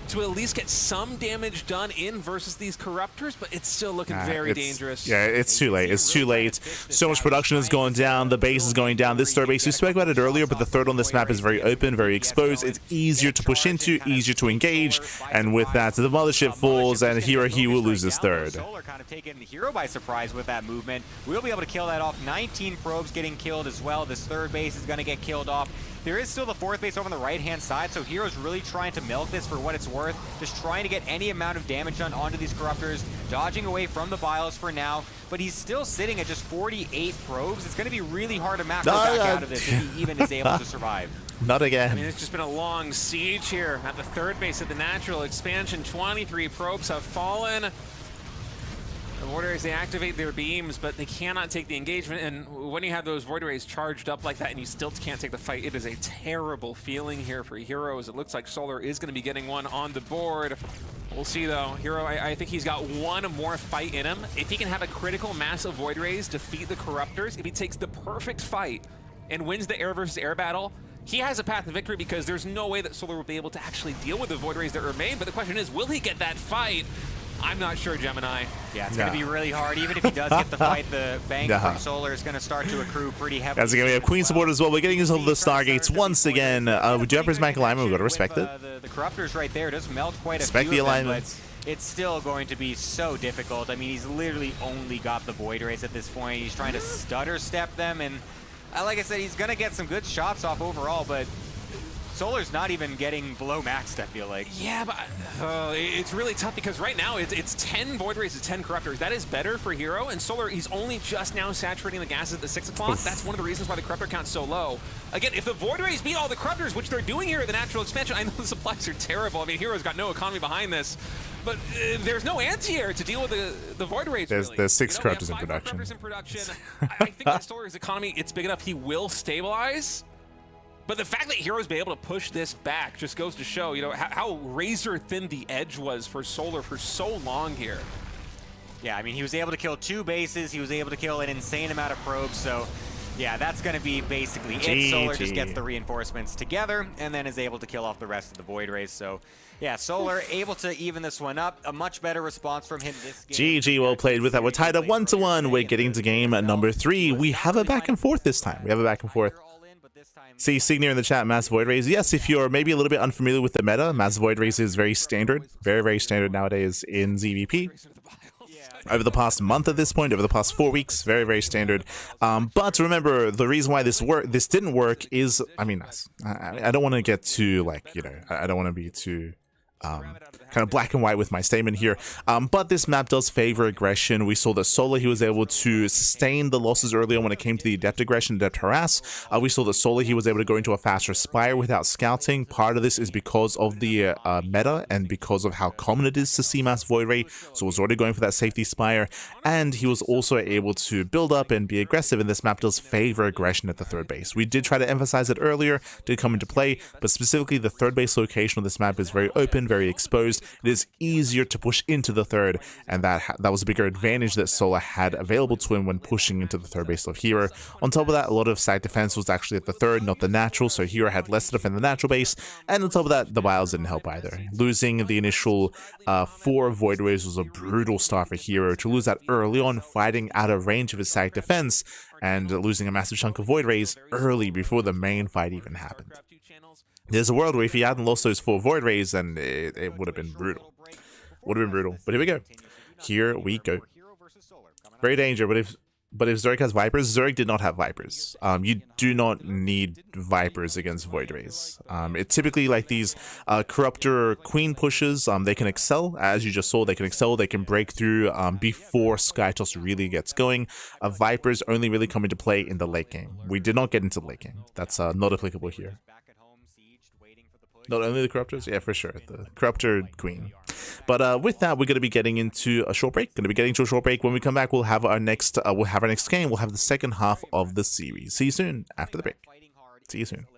to at least get some damage done in versus these Corruptors, but it's still looking very dangerous. Yeah, it's too late. It's too late. So much production is going down. The base is going down. This 3rd base, we spoke about it earlier, but the 3rd on this map is very open, very exposed. It's easier to push into, easier to engage, and with that, the mothership falls, and herO, he will lose his 3rd. Solar kind of taking herO by surprise with that movement. We'll be able to kill that off. 19 probes getting killed as well. This 3rd base is going to get killed off. There is still the 4th base over on the right-hand side, so herO's really trying to milk this for what it's worth, just trying to get any amount of damage done onto these Corruptors, dodging away from the Biles for now, but he's still sitting at just 48 probes. It's going to be really hard to macro back out of this if he even is able to survive. Not again. I mean, it's just been a long siege here at the 3rd base of the natural expansion. 23 probes have fallen. The Void Rays, they activate their beams, but they cannot take the engagement. And when you have those Void Rays charged up like that and you still can't take the fight, it is a terrible feeling here for herO, as it looks like Solar is going to be getting one on the board. We'll see, though. herO, I think he's got one more fight in him. If he can have a critical mass of Void Rays, defeat the Corruptors, if he takes the perfect fight and wins the air versus air battle, he has a path to victory, because there's no way that Solar will be able to actually deal with the Void Rays that remain. But the question is, will he get that fight? I'm not sure, Gemini. Yeah, it's going to be really hard. Even if he does get the fight, the bank from Solar is going to start to accrue pretty heavily. That's going to be a Queen support as well. We're getting into the Stargates once again. We do have prismatic alignment. We've got to respect it. The Corruptors right there does melt quite a Respect few the of them, alignment. but it's still going to be so difficult. I mean, he's literally only got the Void Rays at this point. He's trying to stutter step them, and like I said, he's going to get some good shots off overall, but Solar's not even getting below maxed, I feel like. Yeah, but it's really tough because right now it's 10 Void Rays to 10 Corruptors. That is better for herO, and Solar, he's only just now saturating the gases at the 6 o'clock. That's one of the reasons why the Corruptor count's so low. Again, if the Void Rays beat all the Corruptors, which they're doing here at the natural expansion, I know the supplies are terrible. I mean, herO's got no economy behind this, but there's no anti-air to deal with the Void Rays. There's 6 Corruptors in production. I think that Solar's economy, it's big enough he will stabilize. But the fact that herO's been able to push this back just goes to show, you know, how razor thin the edge was for Solar for so long here. Yeah, I mean, he was able to kill 2 bases. He was able to kill an insane amount of probes. So, yeah, that's going to be basically it. Solar just gets the reinforcements together and then is able to kill off the rest of the Void Rays. So, yeah, Solar able to even this one up. A much better response from him this game. GG, well played with that. We're tied up 1-1. We're getting to game number 3. We have a back and forth this time. We have a back and forth. See Signir in the chat, Mass Void Rays. Yes, if you're maybe a little bit unfamiliar with the meta, Mass Void Rays is very standard. Very, very standard nowadays in ZVP. Over the past month at this point, over the past 4 weeks, very, very standard. But remember, the reason why this didn't work is, I mean, I don't want to get too, like, you know, I don't want to be too kind of black and white with my statement here, but this map does favor aggression. We saw that Solar, he was able to sustain the losses early on when it came to the Adept aggression, Adept harass. We saw that Solar, he was able to go into a faster Spire without scouting. Part of this is because of the meta and because of how common it is to see Mass Void Ray, so was already going for that safety Spire, and he was also able to build up and be aggressive, and this map does favor aggression at the third base. We did try to emphasize it earlier, did come into play, but specifically the third base location of this map is very open, very exposed. It is easier to push into the third, and that was a bigger advantage that Solar had available to him when pushing into the third base of herO. On top of that, a lot of side defense was actually at the third, not the natural, so herO had less to defend the natural base, and on top of that, the bios didn't help either. Losing the initial 4 Void Rays was a brutal start for herO. To lose that early on, fighting out of range of his side defense, and losing a massive chunk of Void Rays early before the main fight even happened. There's a world where if he hadn't lost those 4 Void Rays, then it would have been brutal. Would have been brutal. But here we go. Here we go. Very dangerous. But if Zerg has Vipers, Zerg did not have Vipers. You do not need Vipers against Void Rays. It's typically like these Corruptor Queen pushes. They can excel, as you just saw. They can excel. They can break through before Skytoss really gets going. Vipers only really come into play in the late game. We did not get into the late game. That's not applicable here. Not only the Corruptors? Yeah, for sure. The Corruptor Queen. But with that, we're going to be getting into a short break. When we come back, we'll have our next game. We'll have the second half of the series. See you soon after the break. See you soon.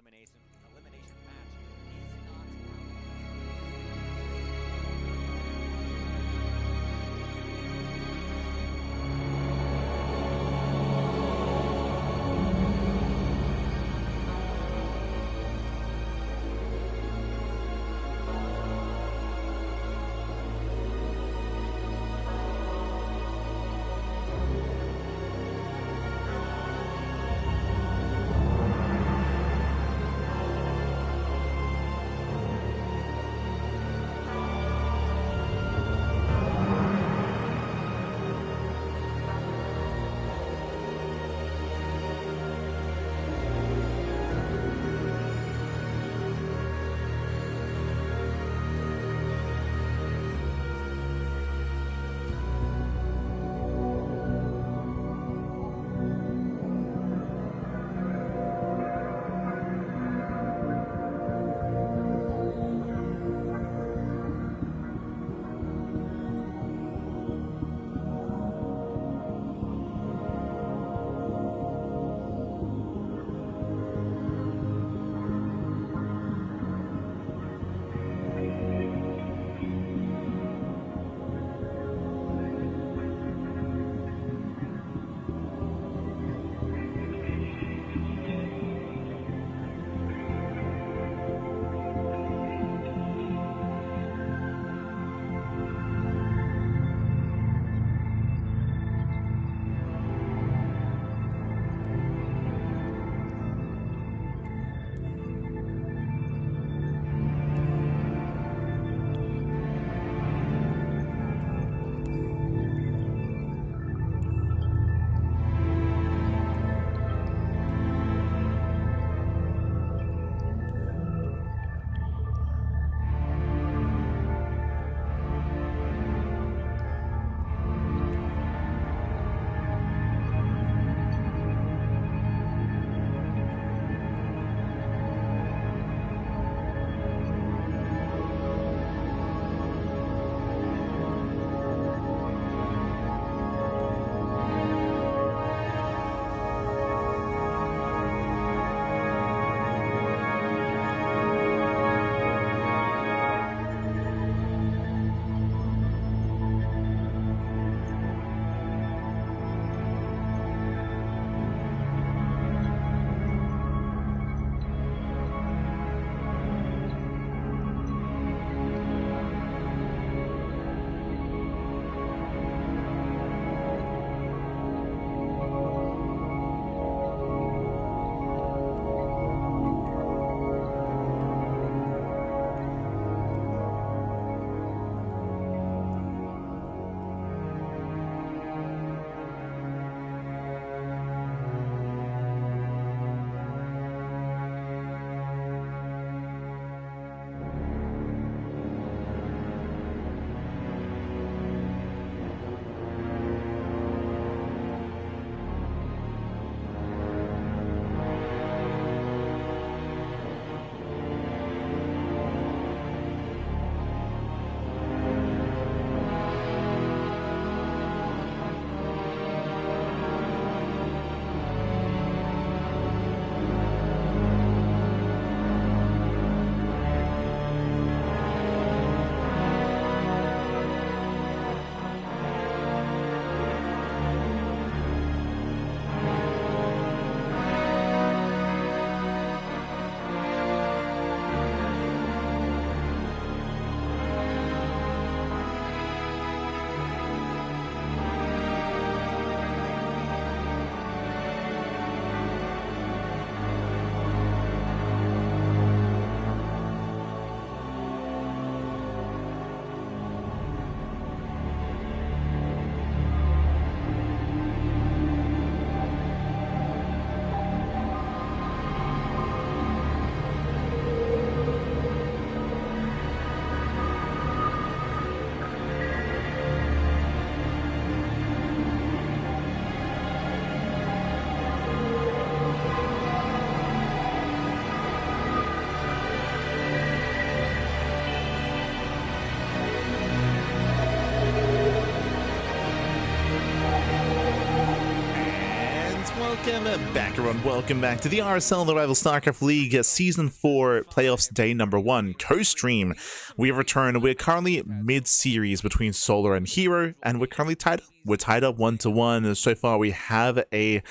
Welcome back, everyone. Welcome back to the RSL Revival StarCraft League Season 4 Playoffs Day Number 1 co-stream. We have returned. We're currently mid-series between Solar and herO, and we're currently tied up. We're tied up 1-1, and so far we have a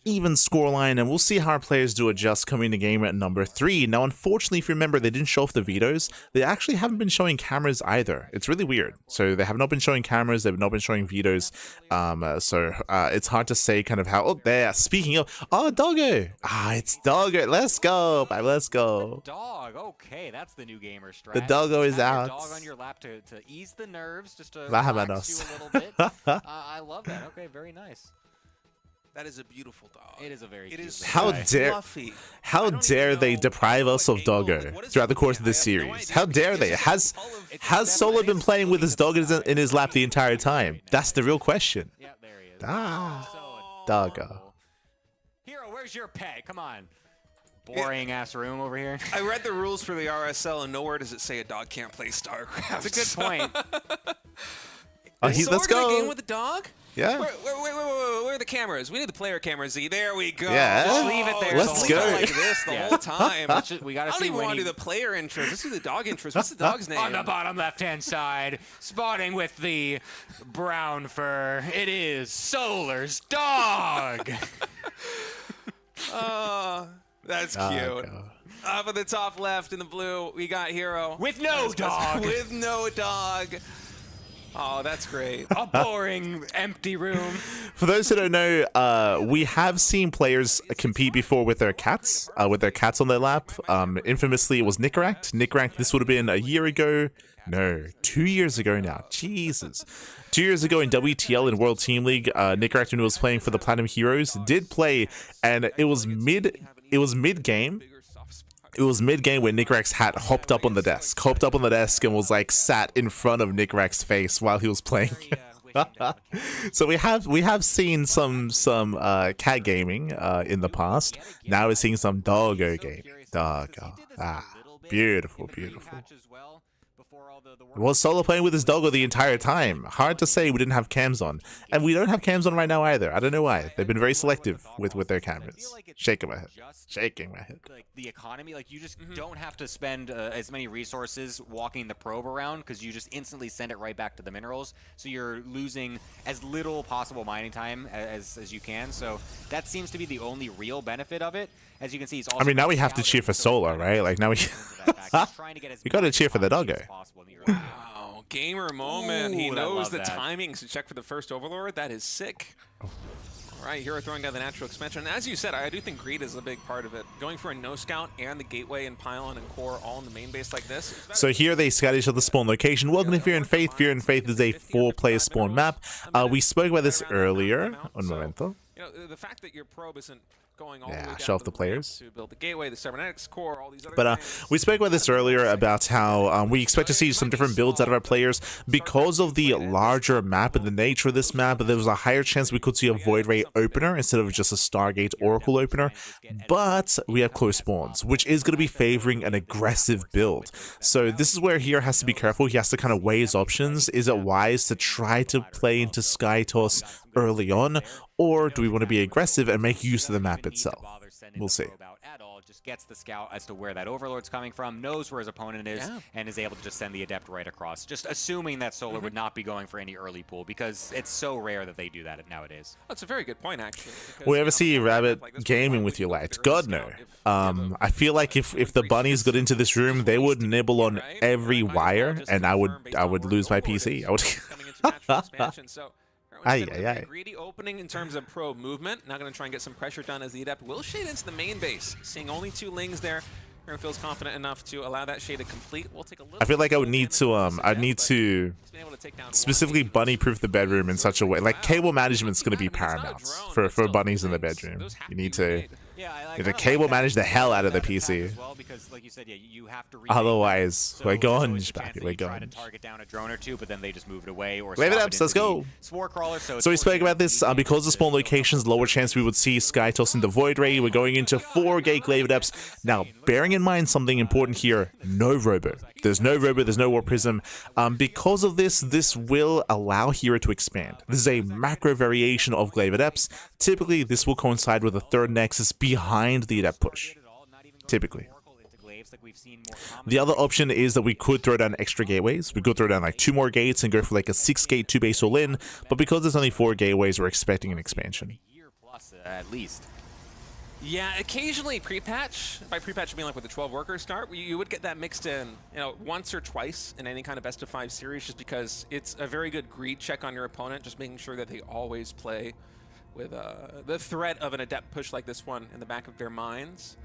even scoreline, and we'll see how our players do adjust coming to game at number 3. Now, unfortunately, if you remember, they didn't show off the vetoes. They actually haven't been showing cameras either. It's really weird. So they have not been showing cameras. They've not been showing vetoes. It's hard to say kind of how. Oh, there. Speaking of, oh, Doggo. It's Doggo. Let's go, babe. Let's go. Dog. Okay, that's the new gamer strat. The doggo is Have out. Your dog on your lap to ease the nerves, just to Vámonos. relax you a little bit. I love that. Okay, very nice. That is a beautiful dog. It is a very It is cute How guy. dare fluffy. how I don't dare even they know deprive us of what angle, Doggo what is throughout the it course of looking this at? I have no series? idea. How dare It's they? just full of- Has Solo been playing with his dog in his lap the entire time? That's the real question. Yeah, there he is. Ah, So Doggo. adorable. herO, where's your pet? Come on. Boring ass room over here. I read the rules for the RSL, and nowhere does it say a dog can't play StarCraft. That's a good point. So let's we're gonna go. game with the dog? Yeah. Where are the cameras? We need the player cameras. There we go. Yeah. Just leave it there. Let's the whole go. time. Like this the whole time. We gotta I don't see even when want to he- do the player intros. Let's do the dog intros. What's the dog's name? On the bottom left-hand side, spotting with the brown fur, it is Solar's dog. Oh, that's cute. Doggo. Up at the top left in the blue, we got herO. With no dog. With no dog. Oh, that's great. A boring, empty room. For those who don't know, we have seen players compete before with their cats on their lap. Infamously, it was Nicaract. Nicaract, this would have been a year ago. No, 2 years ago now. Jesus. 2 years ago in WTL in World Team League, Nicaract, when he was playing for the Platinum Heroes, did play, and it was mid-game. It was mid-game when Nicaract's hat hopped up on the desk and was like sat in front of Nicaract's face while he was playing. So we have seen some cat gaming in the past. Now we're seeing some doggo gaming. Doggo. Beautiful. Was Solo playing with his doggo the entire time? Hard to say. We didn't have cams on, and we don't have cams on right now either. I don't know why. They've been very selective with their cameras. Shaking my head. Like the economy, like you just don't have to spend as many resources walking the probe around because you just instantly send it right back to the minerals. So you're losing as little possible mining time as you can. So that seems to be the only real benefit of it. As you can see, he's also. I mean, now we have to cheer for Solar, right? Like now we gotta cheer for the doggo. Wow, gamer moment. He Ooh, I knows love the that. timings to check for the first Overlord. That is sick. All right, herO throwing out the natural expansion. And as you said, I do think greed is a big part of it. Going for a no scout and the gateway and pylon and core all in the main base like this. So here they scout each other's spawn location. Welcome to Fear and Faith. Fear and Faith is a 4-player spawn map. We spoke about this earlier. Un momento. You know, the fact that your probe isn't going all the way Yeah, down show off to the ramp players. to build the gateway, the cybernetics core, all these other But things. we spoke about this earlier about how we expect to see some different builds out of our players because of the larger map and the nature of this map. There was a higher chance we could see a Void Ray opener instead of just a Stargate Oracle opener. But we have close spawns, which is going to be favoring an aggressive build. So this is where here has to be careful. He has to kind of weigh his options. Is it wise to try to play into Sky Toss early on, or do we want to be aggressive and make use of the map itself? We'll see. Just gets the scout as to where that Overlord's coming from, knows where his opponent is, and is able to just send the Adept right across. Just assuming that Solar would not be going for any early pool, because it's so rare that they do that nowadays. That's a very good point, actually. because, Will you you ever know, see something Rabbit like this, gaming why with would your you light? look God, at no. early scout I feel like if the bunnies got into this room, they would nibble on every wire, and I would lose my PC. I would. coming into natural expansion, so Aye, instead of aye, a aye. greedy opening in terms of probe movement. Not going to try and get some pressure done as the Adept will shade into the main base. Seeing only 2 lings there. herO feels confident enough to allow that shade to complete. We'll take a little I feel like I would bit need of to damage I'd need but to he's been able to take down one specifically agent. bunny-proof the bedroom in such a way. Like cable management's going to be I mean, it's not a paramount drone, for but still, bunnies in the those bedroom. have You to need be to made. Yeah, The K will manage the hell out of the PC. As well, because, like you said, yeah, you have to Otherwise, so we're there's gone, always a chance Pappy, that we're you try to gone. target down a drone or two, but then they just move it away or Wave it swap up, it let's into go. the Spore Crawler. So we spoke about this because of spawn locations, lower chance we would see Sky tossing the Void Ray. We're going into 4 Gate Adepts. Now, bearing in mind something important here, no Robo. There's no Robo, there's no War Prism. Because of this, this will allow Hero to expand. This is a macro variation of Glaive Adepts. Typically, this will coincide with a third Nexus behind the Adept push. Typically. The other option is that we could throw down extra gateways. We could throw down like 2 more gates and go for like a 6-gate 2-base all-in. But because there's only 4 gateways, we're expecting an expansion. At least. Yeah, occasionally pre-patch. By pre-patch, I mean like with the 12 workers start, you would get that mixed in, you know, once or twice in any kind of best of 5 series, just because it's a very good greed check on your opponent, just making sure that they always play with the threat of an adept push like this one in the back of their minds.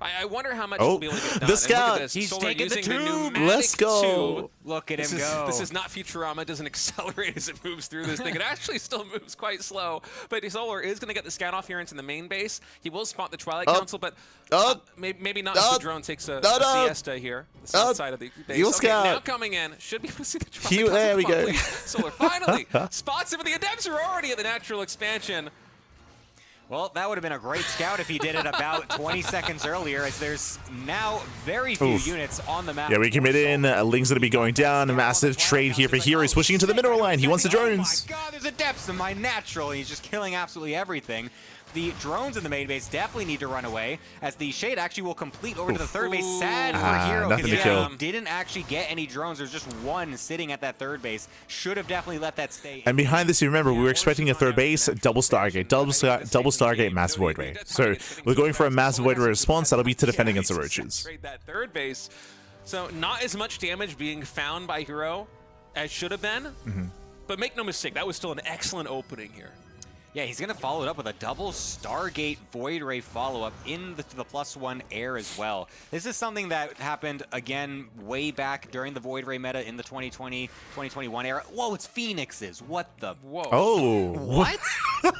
I wonder how much we'll be able to get done. The scout! He's Solar taking the using the tube! Let's go! Look at him go. This is not Futurama. It doesn't accelerate as it moves through this thing. It actually still moves quite slow. But Solar is going to get the scout off here into the main base. He will spot the Twilight Council, but maybe not if the drone takes a siesta here. The south side of the base. Eagle Scout. Now coming in. Should be able to see the Twilight Council. There we Come on, go. please. Solar finally spots him, but the Adepts are already at the natural expansion. Well, that would have been a great scout if he did it about 20 seconds earlier, as there's now very few units on the map. Yeah, we commit in. Ling's going to be going down. A massive trade here for Hero. He's pushing into the mineral line. He wants the drones. Oh my god, there's a depth in my natural. He's just killing absolutely everything. The drones in the main base definitely need to run away, as the Shade actually will complete over to the third base. Sad for Hero, nothing to because kill. he didn't actually get any drones. There's just one sitting at that third base. Should have definitely let that stay. And behind this, you remember, we were expecting a third base, double Stargate, double Stargate, massive Void Ray. So we're going for a massive Void Ray response. That'll be to defend against the Roaches. Trade that third base. So not as much damage being found by herO as should have been. But make no mistake, that was still an excellent opening here. Yeah, he's going to follow it up with a double Stargate Void Ray follow-up in the +1 air as well. This is something that happened, again, way back during the Void Ray meta in the 2020-2021 era. Whoa, it's Phoenixes. What the? Whoa. Oh. What?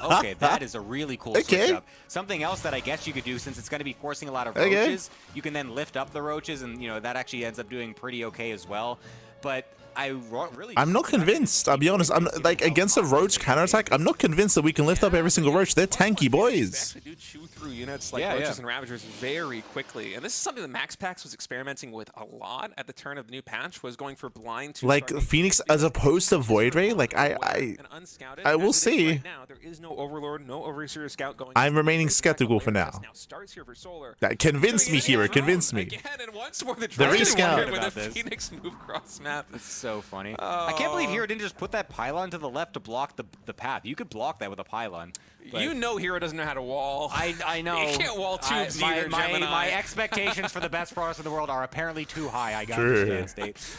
Okay, that is a really cool switch Okay. up. Something else that I guess you could do, since it's going to be forcing a lot of roaches, you can then lift up the roaches, and you know that actually ends up doing pretty okay as well. But I'm not convinced. I'll be honest. I'm like against a Roach counterattack. I'm not convinced that we can lift up every single Roach. They're tanky boys. They actually do chew through units like Roaches and Ravagers very quickly. And this is something that Max Pax was experimenting with a lot at the turn of the new patch, was going for blind to Like Phoenix as opposed to Void Ray. Like I will see. Right now, there is no Overlord, no Overseer Scout going. I'm remaining skeptical for now. Starts here for Solar. That convinced me, Hero. Convinced me. Again, and once more the rescout. with a Phoenix move cross map. So funny. I can't believe Hero didn't just put that pylon to the left to block the path. You could block that with a pylon. You know hero doesn't know how to wall. I know. You can't wall tubes either, Gemini. My expectations for the best products in the world are apparently too high. I got to understand, State.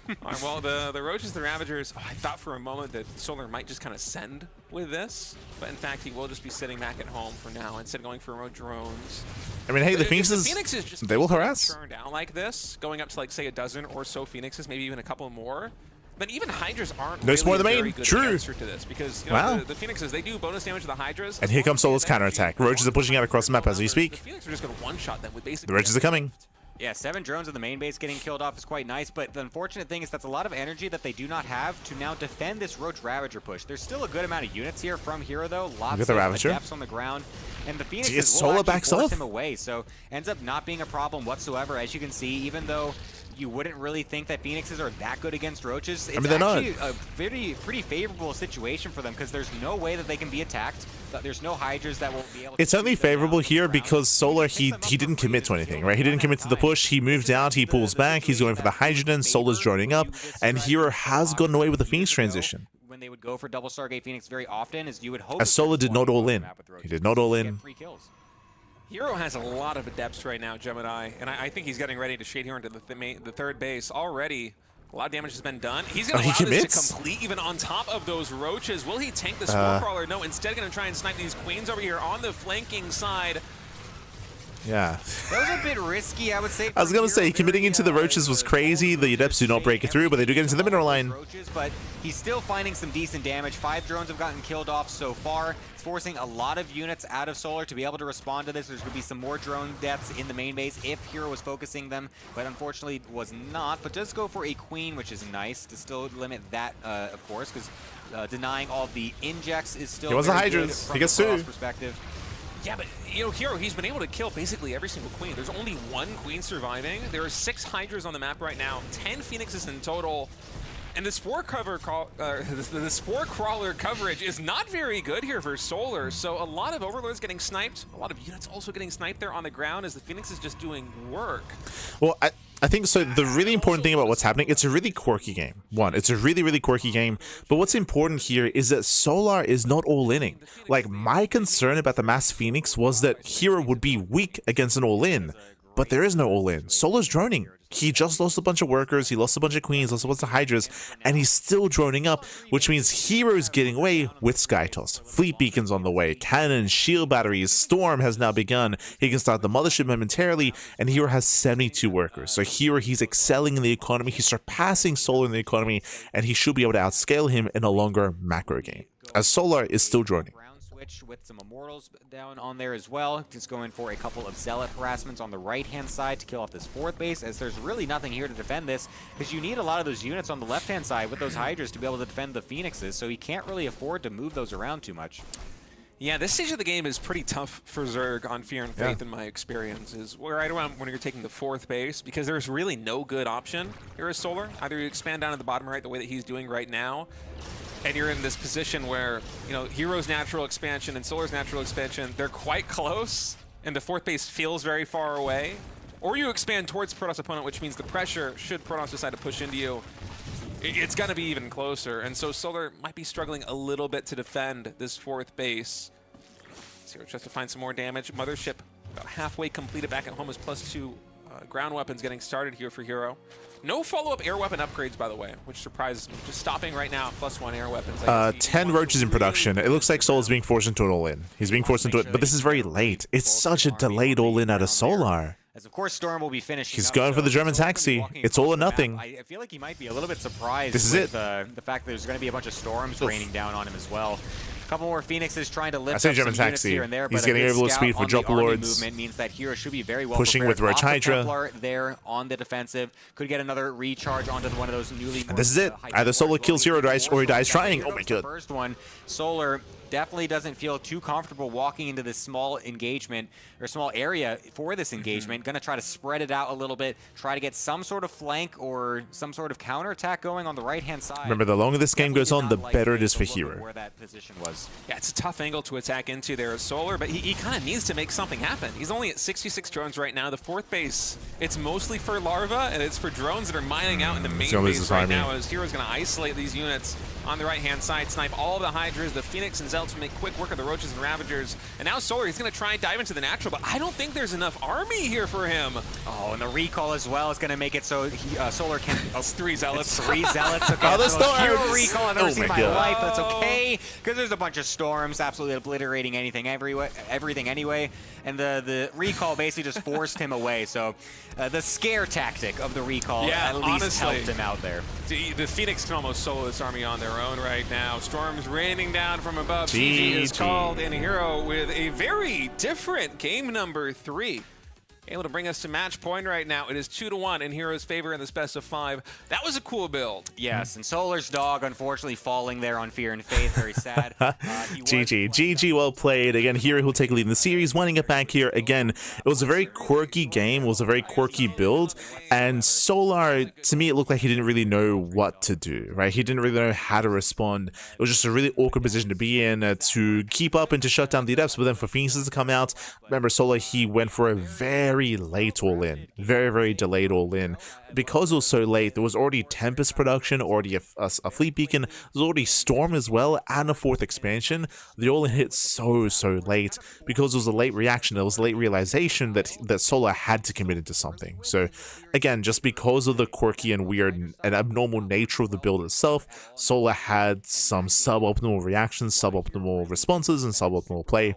All right, well, the Roaches, the Ravagers, I thought for a moment that Solar might just kind of send with this, but in fact, he will just be sitting back at home for now instead of going for remote drones. I mean, hey, the Phoenixes, just they will harass. Turn down like this, going up to like say a dozen or so Phoenixes, maybe even a couple more. But even Hydras aren't no more really the main. very good True. answer to this, because you know, the Phoenixes, they do bonus damage to the Hydras. And here comes Solar's counterattack. Roaches are pushing out across the map as we speak. The Phoenix are just going to one-shot them with basically. The Roaches are coming. Yeah, 7 drones in the main base getting killed off is quite nice, but the unfortunate thing is that's a lot of energy that they do not have to now defend this Roach Ravager push. There's still a good amount of units here from Hero, though. Lots of depths on the ground. And the Phoenix will Solar backs force off him away, so ends up not being a problem whatsoever. As you can see, even though you wouldn't really think that Phoenixes are that good against Roaches, it's actually a pretty favorable situation for them, because there's no way that they can be attacked. There's no Hydras that will be able to. It's only favorable here because Solar, he didn't commit to anything, right? He didn't commit to the push. He moved out, he pulls back, he's going for the Hydrogen, Solar's droning up, and Hero has gotten away with the Phoenix transition. When they would go for double Stargate Phoenix very often, is you would hope. As Solar did not all in. He did not all in. Hero has a lot of adepts right now, Gemini, and I think he's getting ready to shade here into the third base. Already, a lot of damage has been done. He's going to allow this to complete even on top of those Roaches. Will he tank the Spore Crawler? No, instead going to try and snipe these Queens over here on the flanking side. Yeah. That was a bit risky, I would say. I was going to say, committing into the roaches was crazy. The Adepts do not break it through, but they do get into the middle line. Roaches, but he's still finding some decent damage. 5 drones have gotten killed off so far. It's forcing a lot of units out of Solar to be able to respond to this. There's going to be some more drone deaths in the main base if herO was focusing them, but unfortunately was not. But does go for a queen, which is nice to still limit that, of course, because denying all the injects is still. He wants the very good Hydras. from He gets the Cross two. perspective. Yeah, but, you know, herO, he's been able to kill basically every single queen. There's only 1 queen surviving. There are 6 Hydras on the map right now, 10 Phoenixes in total. And the Spore Crawler coverage is not very good here for Solar. So a lot of Overlords getting sniped, a lot of units also getting sniped there on the ground as the Phoenix is just doing work. Well, I think so. The really important thing about what's happening, it's a really quirky game. One, it's a really, really quirky game. But what's important here is that Solar is not all-inning. Like, my concern about the Mass Phoenix was that herO would be weak against an all-in. But there is no all-in. Solar's droning. He just lost a bunch of workers, he lost a bunch of queens, lost a bunch of hydras, and he's still droning up, which means herO's getting away with Sky Toss. Fleet beacons on the way, cannons, shield batteries, Storm has now begun. He can start the mothership momentarily, and herO has 72 workers. So herO, he's excelling in the economy, he's surpassing Solar in the economy, and he should be able to outscale him in a longer macro game, as Solar is still droning. With some Immortals down on there as well. Just going for a couple of Zealot harassments on the right-hand side to kill off this 4th base, as there's really nothing here to defend this, because you need a lot of those units on the left-hand side with those Hydras to be able to defend the Phoenixes, so he can't really afford to move those around too much. Yeah, this stage of the game is pretty tough for Zerg on Fear and Faith in my experience. Is right around when you're taking the 4th base, because there's really no good option here as Solar. Either you expand down to the bottom right the way that he's doing right now, and you're in this position where, you know, herO's natural expansion and Solar's natural expansion, they're quite close, and the 4th base feels very far away. Or you expand towards Protoss opponent, which means the pressure, should Protoss decide to push into you, it's going to be even closer. And so Solar might be struggling a little bit to defend this 4th base. Zero tries to find some more damage. Mothership about halfway completed back at home is +2 ground weapons getting started here for herO. No follow-up air weapon upgrades, by the way, which surprises me. Just stopping right now, +1 air weapons. 10 roaches in production. It looks like Solar's being forced into an all-in. He's being forced into it, but this is very late. It's such a delayed all-in out of Solar. As of course Storm will be finishing. He's going for the German taxi. It's all or nothing. I feel like he might be a little bit surprised This is with it. the fact that there's going to be a bunch of storms raining down on him as well. A couple more Phoenixes trying to lift I say up German some units taxi. here and there, He's but getting a good able to scout speed for on the Jump army Lords. movement means that herO should be very well Pushing prepared. with Roach Lots of Hydra. Templar there on the defensive. Could get another recharge onto one of those newly. And this is it. Either Solar kills herO or he dies trying. Oh my god. First one, Solar definitely doesn't feel too comfortable walking into this small engagement or small area for this engagement. Going to try to spread it out a little bit, try to get some sort of flank or some sort of counterattack going on the right-hand side. Remember, the longer this game goes on, the better it is for the look of herO. where that position was. Yeah, it's a tough angle to attack into there as Solar, but he kind of needs to make something happen. He's only at 66 drones right now. The 4th base, it's mostly for larva, and it's for drones that are mining out in the main base right now, as herO's going to isolate these units on the right-hand side, snipe all of the Hydras, the Phoenix and Zealots make quick work of the Roaches and Ravagers, and now Solar, he's going to try and dive into the natural, but I don't think there's enough army here for him. Oh, and the recall as well is going to make it so Solar can... It's 3 Zealots. 3 Zealots. Okay, Oh, the so storms! herO recall I've never Oh seen in my my God. life, but it's okay, because there's a bunch of storms absolutely obliterating everything anyway, and the recall basically just forced him away, so the scare tactic of the recall at least honestly helped him out there. The Phoenix can almost solo this army on their own right now. Storms raining down from above. GG is called, and herO with a very different game number 3. Able to bring us to match point right now. It is 2-1 in herO's favor in this best of 5. That was a cool build. Yes, and Solar's dog unfortunately falling there on Fear and Faith. Very sad. GG, well played. Again, herO will take a lead in the series, winding it back here. Again, it was a very quirky game, it was a very quirky build, and Solar, to me, it looked like he didn't really know what to do, right? He didn't really know how to respond. It was just a really awkward position to be in, to keep up and to shut down the Adepts, but then for Phoenixes to come out, remember, Solar, he went for a very late all-in, very delayed all-in. Because it was so late, there was already Tempest production, already a fleet beacon, there's already Storm as well, and a 4th expansion. The all-in hit so late, because it was a late reaction, it was a late realization that Solar had to commit into something. So again, just because of the quirky and weird and abnormal nature of the build itself, Solar had some suboptimal reactions, suboptimal responses, and suboptimal play.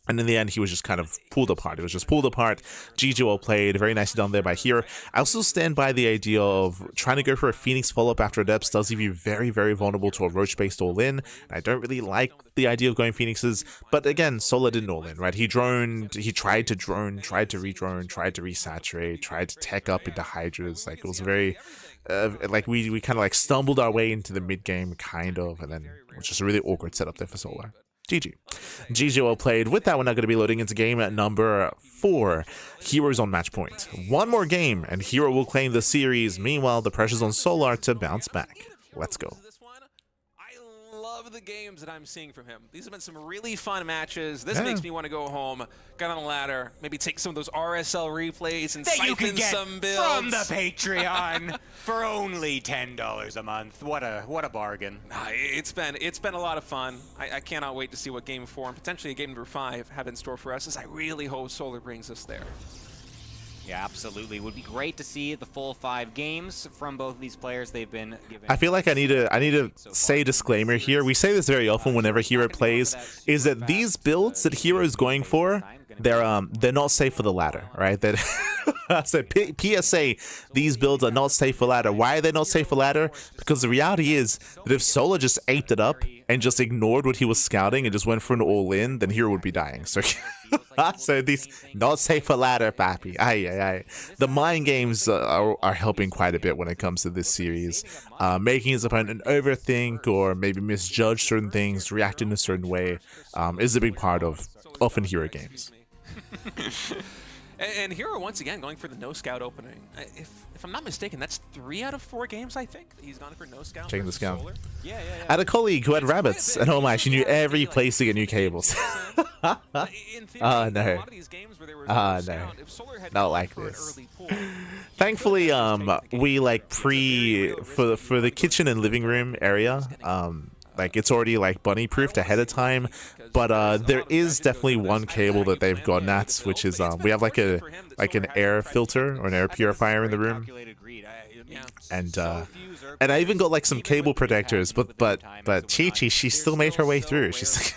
And in the end, he was just kind of pulled apart. It was just pulled apart. GG well played. Very nicely done there by herO. I also stand by the idea of trying to go for a Phoenix follow-up after Adepts does leave you very, very vulnerable to a Roach-based all-in. I don't really like the idea of going Phoenixes. But again, Solar didn't all-in, right? He droned, he tried to drone, tried to re-drone, tried to resaturate, tried to tech up into Hydras. Like, it was very... like, we kind of like stumbled our way into the mid-game, kind of. And then it was just a really awkward setup there for Solar. GG. GG well played. With that, we're now going to be loading into game number 4. herO's on match point. One more game, and herO will claim the series. Meanwhile, the pressure's on Solar to bounce back. Let's go. I love the games that I'm seeing from him. These have been some really fun matches. This makes me want to go home, get on a ladder, maybe take some of those RSL replays and siphon some builds from the Patreon for only $10 a month. What a bargain. It's been a lot of fun. I cannot wait to see what game 4 and potentially game number 5 have in store for us, as I really hope Solar brings us there. Yeah, absolutely. Would be great to see the full 5 games from both of these players. They've been given. I feel like I need to say a disclaimer here. We say this very often whenever herO plays, is that these builds that herO is going for, they're not safe for the ladder, right? That so PSA, these builds are not safe for ladder. Why are they not safe for ladder? Because the reality is that if Solar just aped it up and just ignored what he was scouting and just went for an all-in, then herO would be dying. So, so these not safe for ladder, papi. Aye. The mind games are helping quite a bit when it comes to this series. Making his opponent overthink or maybe misjudge certain things, react in a certain way, is a big part of often herO games. And herO once again going for the no scout opening. If I'm not mistaken, that's 3 out of 4 games, I think, that he's gone for no scout. Checking the scout. Yeah. I had a colleague who had rabbits, and oh my, she knew every place to get new cables. No. No. Not like this. Thankfully, we like for the kitchen and living room area, like it's already like bunny proofed ahead of time, but there is definitely one cable that they've gotten at, which is we have like an air filter or an air purifier in the room, and I even got like some cable protectors, but Chi-Chi, she still made her way through. She's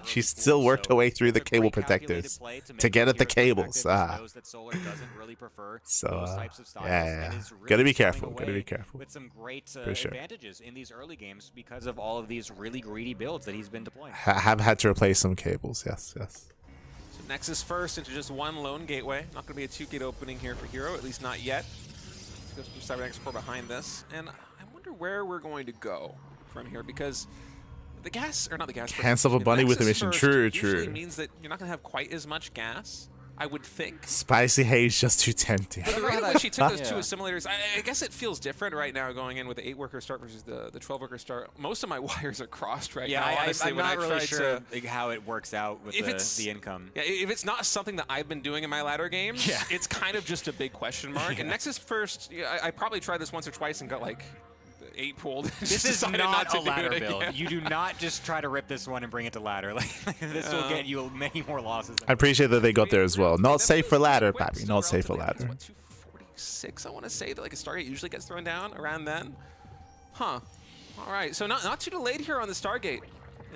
she still worked her way through the cable protectors to get at the cables. So yeah. Gotta be careful. With some great advantages in these early games because of all of these really greedy builds that he's been deploying. Have had to replace some cables. Yes. So Nexus first into just one lone gateway. Not going to be a 2-gate opening here for herO, at least not yet. Let's go some Cybernetic core behind this, and I wonder where we're going to go from here, because the gas, or not the gas, Can't stop a bunny with a mission. True. Usually means that you're not going to have quite as much gas, I would think. Spicy haze just too tempting. But the rate at which he took those 2 assimilators, I guess it feels different right now going in with the 8-worker start versus the 12-worker start. Most of my wires are crossed right now, honestly. I'm not really sure how it works out with the income. Yeah, if it's not something that I've been doing in my ladder games, it's kind of just a big question mark. And Nexus first, I probably tried this once or twice and got like 8 pulled. This is not a ladder build. You do not just try to rip this one and bring it to ladder. This will get you many more losses. I appreciate that they got there as well. Not safe for ladder, papi. Not safe for ladder. 246, I want to say, that like a Stargate usually gets thrown down around then. Huh. All right, so not too delayed here on the Stargate.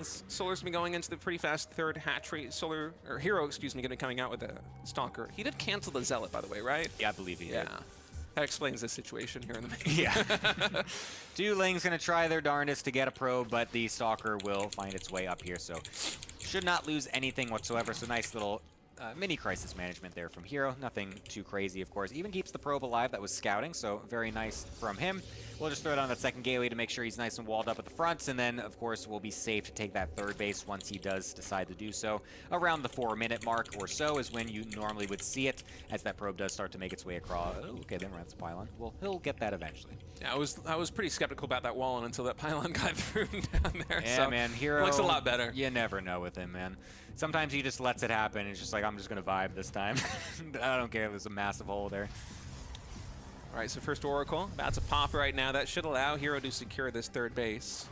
Solar's been going into the pretty fast third hatch rate. herO, excuse me, going to be coming out with a Stalker. He did cancel the Zealot, by the way, right? Yeah, I believe he did. That explains the situation here in the main. Yeah. Ducklings going to try their darndest to get a probe, but the Stalker will find its way up here, so should not lose anything whatsoever. So nice little mini crisis management there from herO. Nothing too crazy, of course. Even keeps the probe alive that was scouting, so very nice from him. We'll just throw it on that second gateway to make sure he's nice and walled up at the front, and then, of course, we'll be safe to take that third base once he does decide to do so. Around the 4-minute mark or so is when you normally would see it, as that probe does start to make its way across. Oh, okay, then runs the pylon. Well, he'll get that eventually. Yeah, I was pretty skeptical about that wall until that pylon got through down there. Yeah, so man, herO looks a lot better. You never know with him, man. Sometimes he just lets it happen. It's just like, I'm just going to vibe this time. I don't care if there's a massive hole there. All right, so first Oracle about to pop right now. That should allow herO to secure this third base.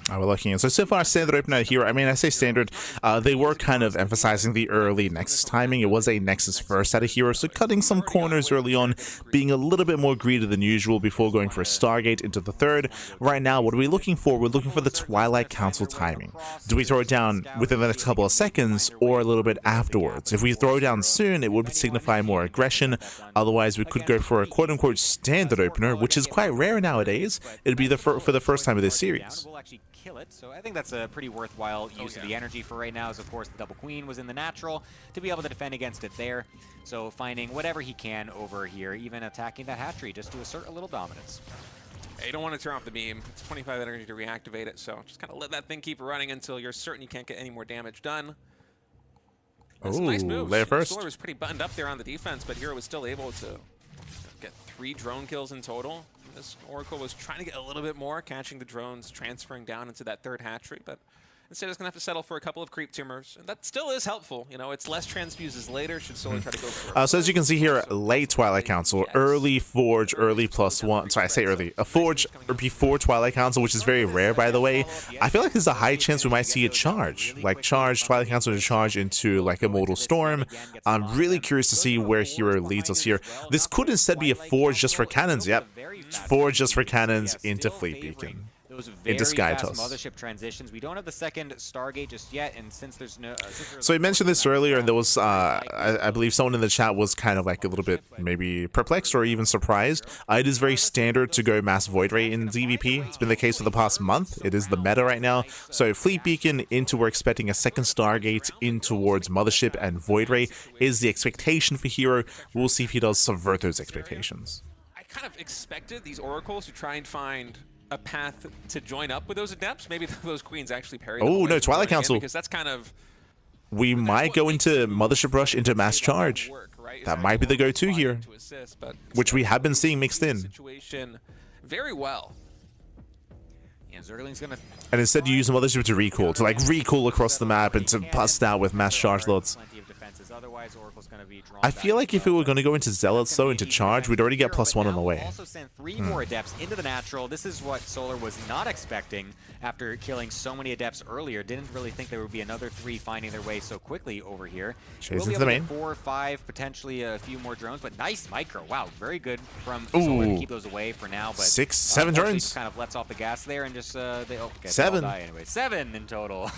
We're looking at so far standard opener here. I mean, I say standard. They were kind of emphasizing the early Nexus timing. It was a Nexus first out of herO, so cutting some corners early on, being a little bit more greedy than usual before going for a Stargate into the third. Right now, what are we looking for? We're looking for the Twilight Council timing. Do we throw it down within the next couple of seconds or a little bit afterwards? If we throw down soon, it would signify more aggression. Otherwise, we could go for a quote-unquote standard opener, which is quite rare nowadays. It'd be for the first time of this series. Kill it. So I think that's a pretty worthwhile use of the energy for right now, as of course the double queen was in the natural to be able to defend against it there. So finding whatever he can over here, even attacking that hatchery just to assert a little dominance. You don't want to turn off the beam. It's 25 energy to reactivate it, so just kind of let that thing keep running until you're certain you can't get any more damage done. That's a nice move. Layer first. Solar was pretty buttoned up there on the defense, but herO was still able to get 3 drone kills in total. This Oracle was trying to get a little bit more, catching the drones, transferring down into that third hatchery, but instead it's going to have to settle for a couple of creep tumors. And that still is helpful. You know, it's less transfuses later should Solar try to go for it. So as you can see here, late Twilight Council, early Forge, early +1. Sorry, I say early. A Forge before Twilight Council, which is very rare, by the way. I feel like there's a high chance we might see a charge. Like charge, Twilight Council to charge into like Immortal Storm. I'm really curious to see where herO leads us here. This could instead be a Forge just for cannons. Yep. Forge just for cannons into Fleet Beacon. Those very into fast Skytoss. mothership transitions. We don't have the second Stargate just yet, and since there's no... So I mentioned this earlier, and there was, I believe someone in the chat was kind of like a little bit maybe perplexed or even surprised. It is very standard to go Mass Void Ray in ZVP. It's been the case for the past month. It is the meta right now. So Fleet Beacon into, we're expecting a second Stargate in towards Mothership, and Void Ray is the expectation for herO. We'll see if he does subvert those expectations. I kind of expected these Oracles to try and find a path to join up with those Adepts. Maybe those Queens actually parry them Oh, away no, from Twilight going in, Council. because that's kind of... We might go into Mothership Rush into Mass Charge. That might be the go-to here, which we have been seeing mixed in. Situation very well. And Zergling's gonna... And instead you use the Mothership to recall, to like recall across the map and to bust out with Mass Charge loads. Plenty of defenses. Otherwise, Oracle's gonna be drawn I feel like if we were going to go into Zealots though, into Charge, we'd already get +1 on the way. Also send 3 more Adepts into the natural. This is what Solar was not expecting after killing so many Adepts earlier. Didn't really think there would be another 3 finding their way so quickly over here. Chase We'll be into the able to main. get 4 or 5, potentially a few more drones, but nice micro. Wow, very good from Solar to Ooh. keep those away for now. But 6, 7 unfortunately, drones. just kind of lets off the gas there and just they okay, they all 7. die anyway. 7 in total.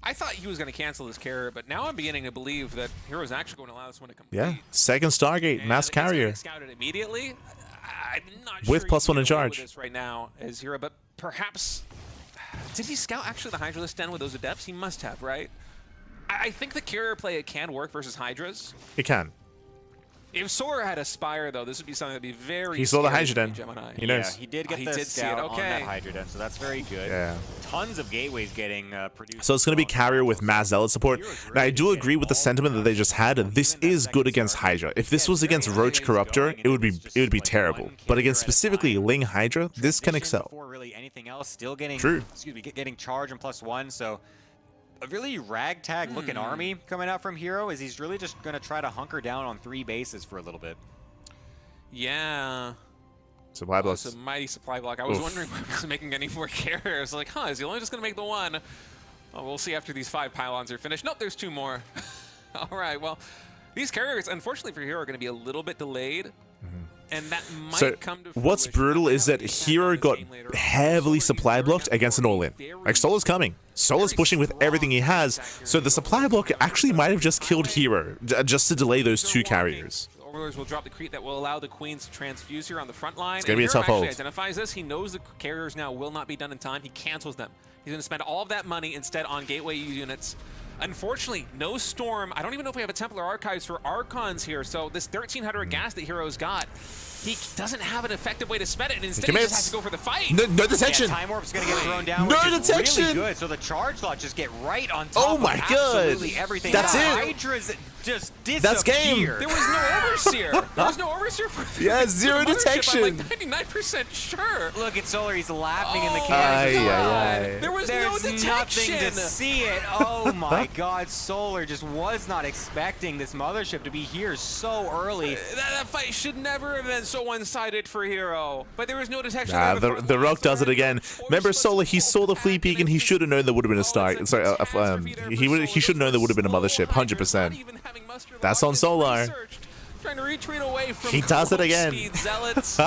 I thought he was going to cancel this carrier, but now I'm beginning to believe that hero's actually going to allow this one to complete. Yeah, second Stargate, And Mass it's gonna Carrier. get scouted immediately. I'm not With sure +1 in he's gonna go charge. with this right now as herO, but perhaps did he scout actually the Hydralisk den with those Adepts? He must have, right? I think the carrier play can work versus Hydras. It can. If Solar had Aspire, though, this would be something that'd be very. He saw the scary Hydra for den. Gemini. He knows. Yeah, he did get He the did see it, scout on that okay. Hydra den, so that's very good. Yeah. Tons of gateways getting produced. So it's going to be Carrier with Mass Zealot support. Now, I do agree with the sentiment that they just had. This is good against Hydra. If this was against Roach Corruptor, it would be terrible. But against specifically Ling Hydra, this can excel. Before really anything else, still getting True. getting charge and +1. So a really ragtag looking army coming out from herO. Is he's really just going to try to hunker down on 3 bases for a little bit. Yeah. Supply It's blocks. a mighty supply block. I was Oof. wondering why he wasn't making any more carriers. Like, is he only just going to make the 1? Well, we'll see after these 5 pylons are finished. Nope, there's 2 more. All right, well, these carriers, unfortunately for herO, are going to be a little bit delayed. And that might So come to what's fruition. brutal is that herO got heavily supply blocked against an all-in. Like Solar's coming. Solar's pushing with everything he has. So the supply block actually might have just killed herO just to delay those 2 carriers. Overlords will drop the creep that will allow the Queens to transfuse here on the front line. It's gonna be a herO tough actually hold. identifies this. He knows the carriers now will not be done in time. He cancels them. He's going to spend all of that money instead on gateway units. Unfortunately, no Storm. I don't even know if we have a Templar Archives for Archons here. So this 1300 gas that hero's got, he doesn't have an effective way to spend it, and instead he just has to go for the fight. No detection. Yeah, Time Warp's going to get thrown down, No which is detection. really good. So the charge slot just get right on top Oh my of God. absolutely everything. That's The it. Hydras just disappear. That's game. There was no Overseer. There was no Overseer for Yeah, for zero the Mothership. detection. I'm like 99% sure. Look at Solar, he's laughing in the Oh, camera. Aye, aye, aye. There was There's no detection. nothing to see it. Oh my God, Solar just was not expecting this Mothership to be here so early. That fight should never have been was so one-sided for herO, but there was no detection. Nah, the Rock does it again. Remember, Solar, he saw the flea peek and he should have known there would have been a star. Sorry, he should have known there would have been a mothership, 100%. That's on Solar. Trying to retreat away from He does it again. Speed Zealots.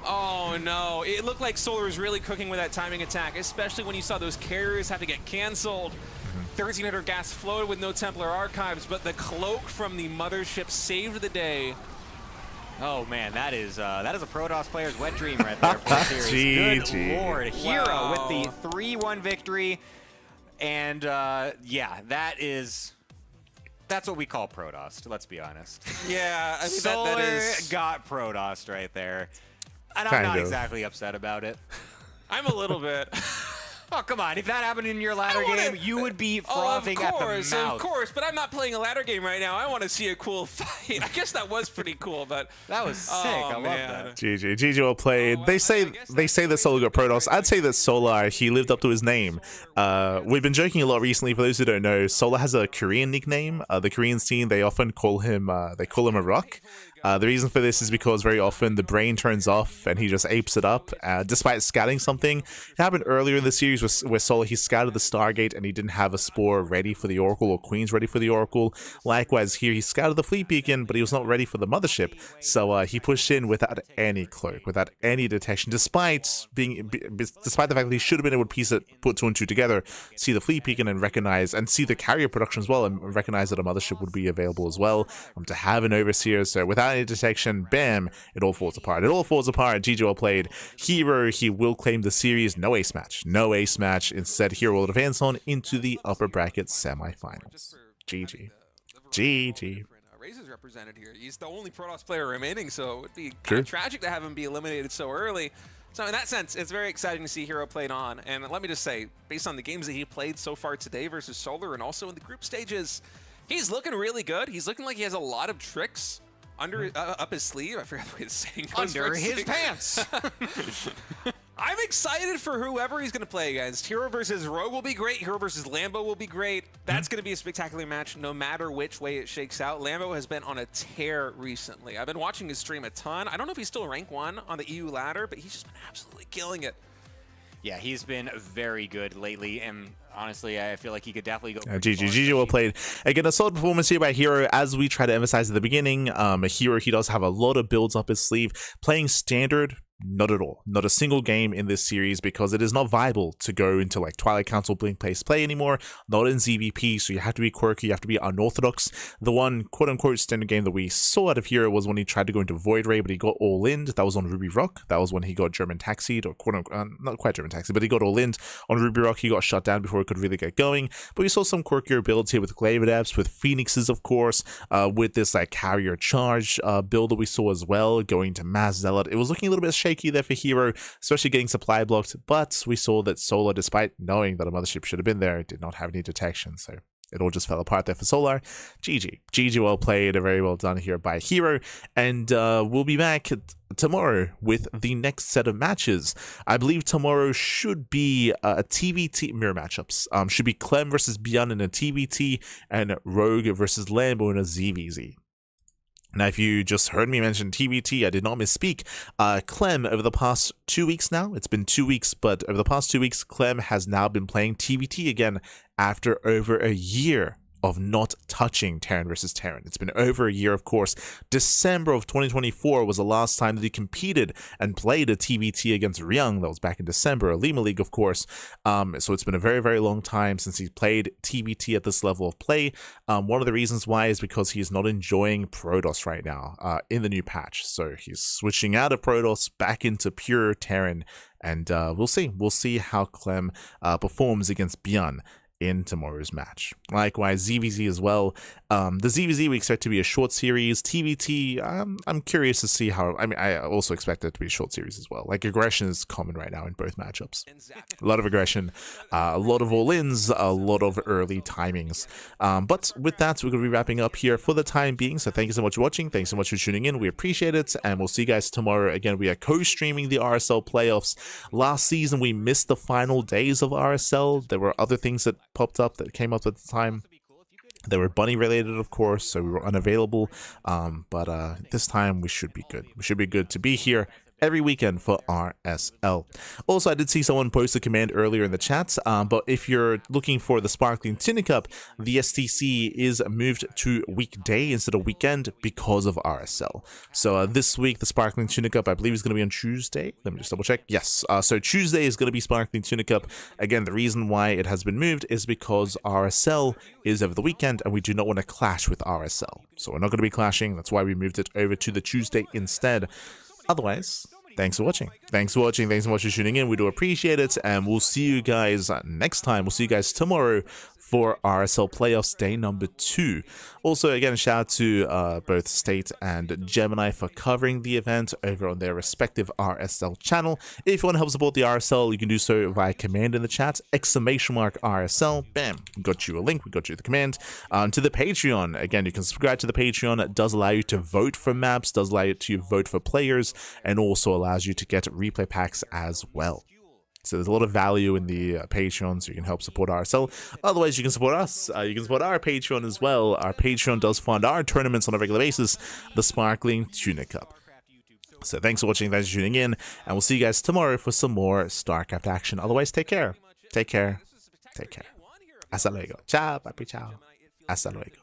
Oh no, it looked like Solar was really cooking with that timing attack, especially when you saw those carriers have to get canceled. 1300 gas floated with no Templar archives, but the cloak from the mothership saved the day. Oh man, that is a Protoss player's wet dream right there for the series. Good lord, herO Wow. with the 3-1 victory, and yeah, that's what we call Protoss. Let's be honest. Yeah, I mean Solar that is. got Protoss right there, and I'm Kind not of. exactly upset about it. I'm a little bit. Oh come on, if that happened in your ladder game, you would be frothing at the mouth. Of course, but I'm not playing a ladder game right now. I want to see a cool fight. I guess that was pretty cool, but That was sick. I love that. GG well played. They say that Solar got Protoss. I'd say that Solar, he lived up to his name. We've been joking a lot recently. For those who don't know, Solar has a Korean nickname. The Korean scene, they often call him a rock. The reason for this is because very often the brain turns off and he just apes it up, despite scouting something. It happened earlier in the series where Solar, he scouted the Stargate and he didn't have a spore ready for the Oracle or Queens ready for the Oracle. Likewise here, he scouted the Fleet Beacon, but he was not ready for the Mothership. So he pushed in without any cloak, without any detection, despite the fact that he should have been able to put two and two together, see the Fleet Beacon and recognize, and see the carrier production as well, and recognize that a Mothership would be available as well, to have an Overseer. So without any detection, bam, it all falls apart. It all falls apart. GG well played. herO, he will claim the series. No ace match. No ace match. Instead, herO will advance on into the upper bracket semifinals. GG. GG. Razor's represented here. He's the only Protoss player remaining, so it would be kind of tragic to have him be eliminated so early. So in that sense, it's very exciting to see herO played on. And let me just say, based on the games that he played so far today versus Solar and also in the group stages, he's looking really good. He's looking like he has a lot of tricks under up his sleeve. I forgot the way the saying goes. Under his pants. I'm excited for whoever he's going to play against. herO versus Rogue will be great. herO versus Lambo will be great. That's going to be a spectacular match no matter which way it shakes out. Lambo has been on a tear recently. I've been watching his stream a ton. I don't know if he's still rank 1 on the EU ladder, but he's just been absolutely killing it. Yeah, he's been very good lately, and honestly, I feel like he could definitely go. GG well played. Again, a solid performance here by herO. As we try to emphasize at the beginning, herO, he does have a lot of builds up his sleeve. Playing standard, not at all. Not a single game in this series, because it is not viable to go into like Twilight Council Blink Place play anymore. Not in ZVP, so you have to be quirky, you have to be unorthodox. The one quote-unquote standard game that we saw out of herO was when he tried to go into Void Ray, but he got all in. That was on Ruby Rock. That was when he got German taxied, or quote-unquote, not quite German taxied, but he got all in on Ruby Rock. He got shut down before it could really get going. But we saw some quirkier builds here with Glaive Adepts, with Phoenixes, of course, with this like carrier charge build that we saw as well, going to Mass Zealot. It was looking a little bit shaky there for herO, especially getting supply blocked, but we saw that Solar, despite knowing that a Mothership should have been there, did not have any detection, so it all just fell apart there for Solar. GG well played, very well done here by herO, and we'll be back tomorrow with the next set of matches. I believe tomorrow should be a TBT mirror matchups. Should be Clem versus Beyond in a TBT, and Rogue versus Lambo in a ZVZ. Now, if you just heard me mention TBT, I did not misspeak. Clem, over the past 2 weeks now, it's been 2 weeks, but over the past 2 weeks, Clem has now been playing TBT again after over a year of not touching Terran versus Terran. It's been over a year, of course. December of 2024 was the last time that he competed and played a TBT against Ryung. That was back in December, a Lima League, of course. So it's been a very, very long time since he played TBT at this level of play. One of the reasons why is because he is not enjoying Protoss right now in the new patch. So he's switching out of Protoss back into pure Terran, and we'll see. We'll see how Clem performs against Bjorn in tomorrow's match. Likewise, ZVZ as well. The ZVZ we expect to be a short series. TBT, I'm curious to see how. I mean, I also expect it to be a short series as well. Like, aggression is common right now in both matchups. A lot of aggression, a lot of all-ins, a lot of early timings. But with that, we're going to be wrapping up here for the time being. So thank you so much for watching. Thanks so much for tuning in. We appreciate it, and we'll see you guys tomorrow. Again, we are co-streaming the RSL playoffs. Last season, we missed the final days of RSL. There were other things that popped up that came up at the time. They were bunny related, of course, so we were unavailable. But this time we should be good. We should be good to be here every weekend for RSL. Also, I did see someone post a command earlier in the chat, but if you're looking for the Sparkling Tunic Cup, the STC is moved to weekday instead of weekend because of RSL. So this week, the Sparkling Tunic Cup, I believe, is going to be on Tuesday. Let me just double check. Yes, so Tuesday is going to be Sparkling Tunic Cup. Again, the reason why it has been moved is because RSL is over the weekend, and we do not want to clash with RSL. So we're not going to be clashing. That's why we moved it over to the Tuesday instead. Otherwise, thanks for watching. Thanks so much for tuning in. We do appreciate it, and we'll see you guys next time. We'll see you guys tomorrow for RSL Playoffs Day number 2. Also, again, shout out to both State and Gemini for covering the event over on their respective RSL channel. If you want to help support the RSL, you can do so via command in the chat, !RSL, bam, got you a link, we got you the command. To the Patreon, again, you can subscribe to the Patreon. It does allow you to vote for maps, does allow you to vote for players, and also allows you to get replay packs as well. So there's a lot of value in the Patreon, so you can help support RSL. Otherwise, you can support us. You can support our Patreon as well. Our Patreon does fund our tournaments on a regular basis, the Sparkling Tunic Cup. So thanks for watching, thanks for tuning in, and we'll see you guys tomorrow for some more StarCraft action. Otherwise, take care. Take care. Take care. Hasta luego. Ciao, papi, ciao. Hasta luego.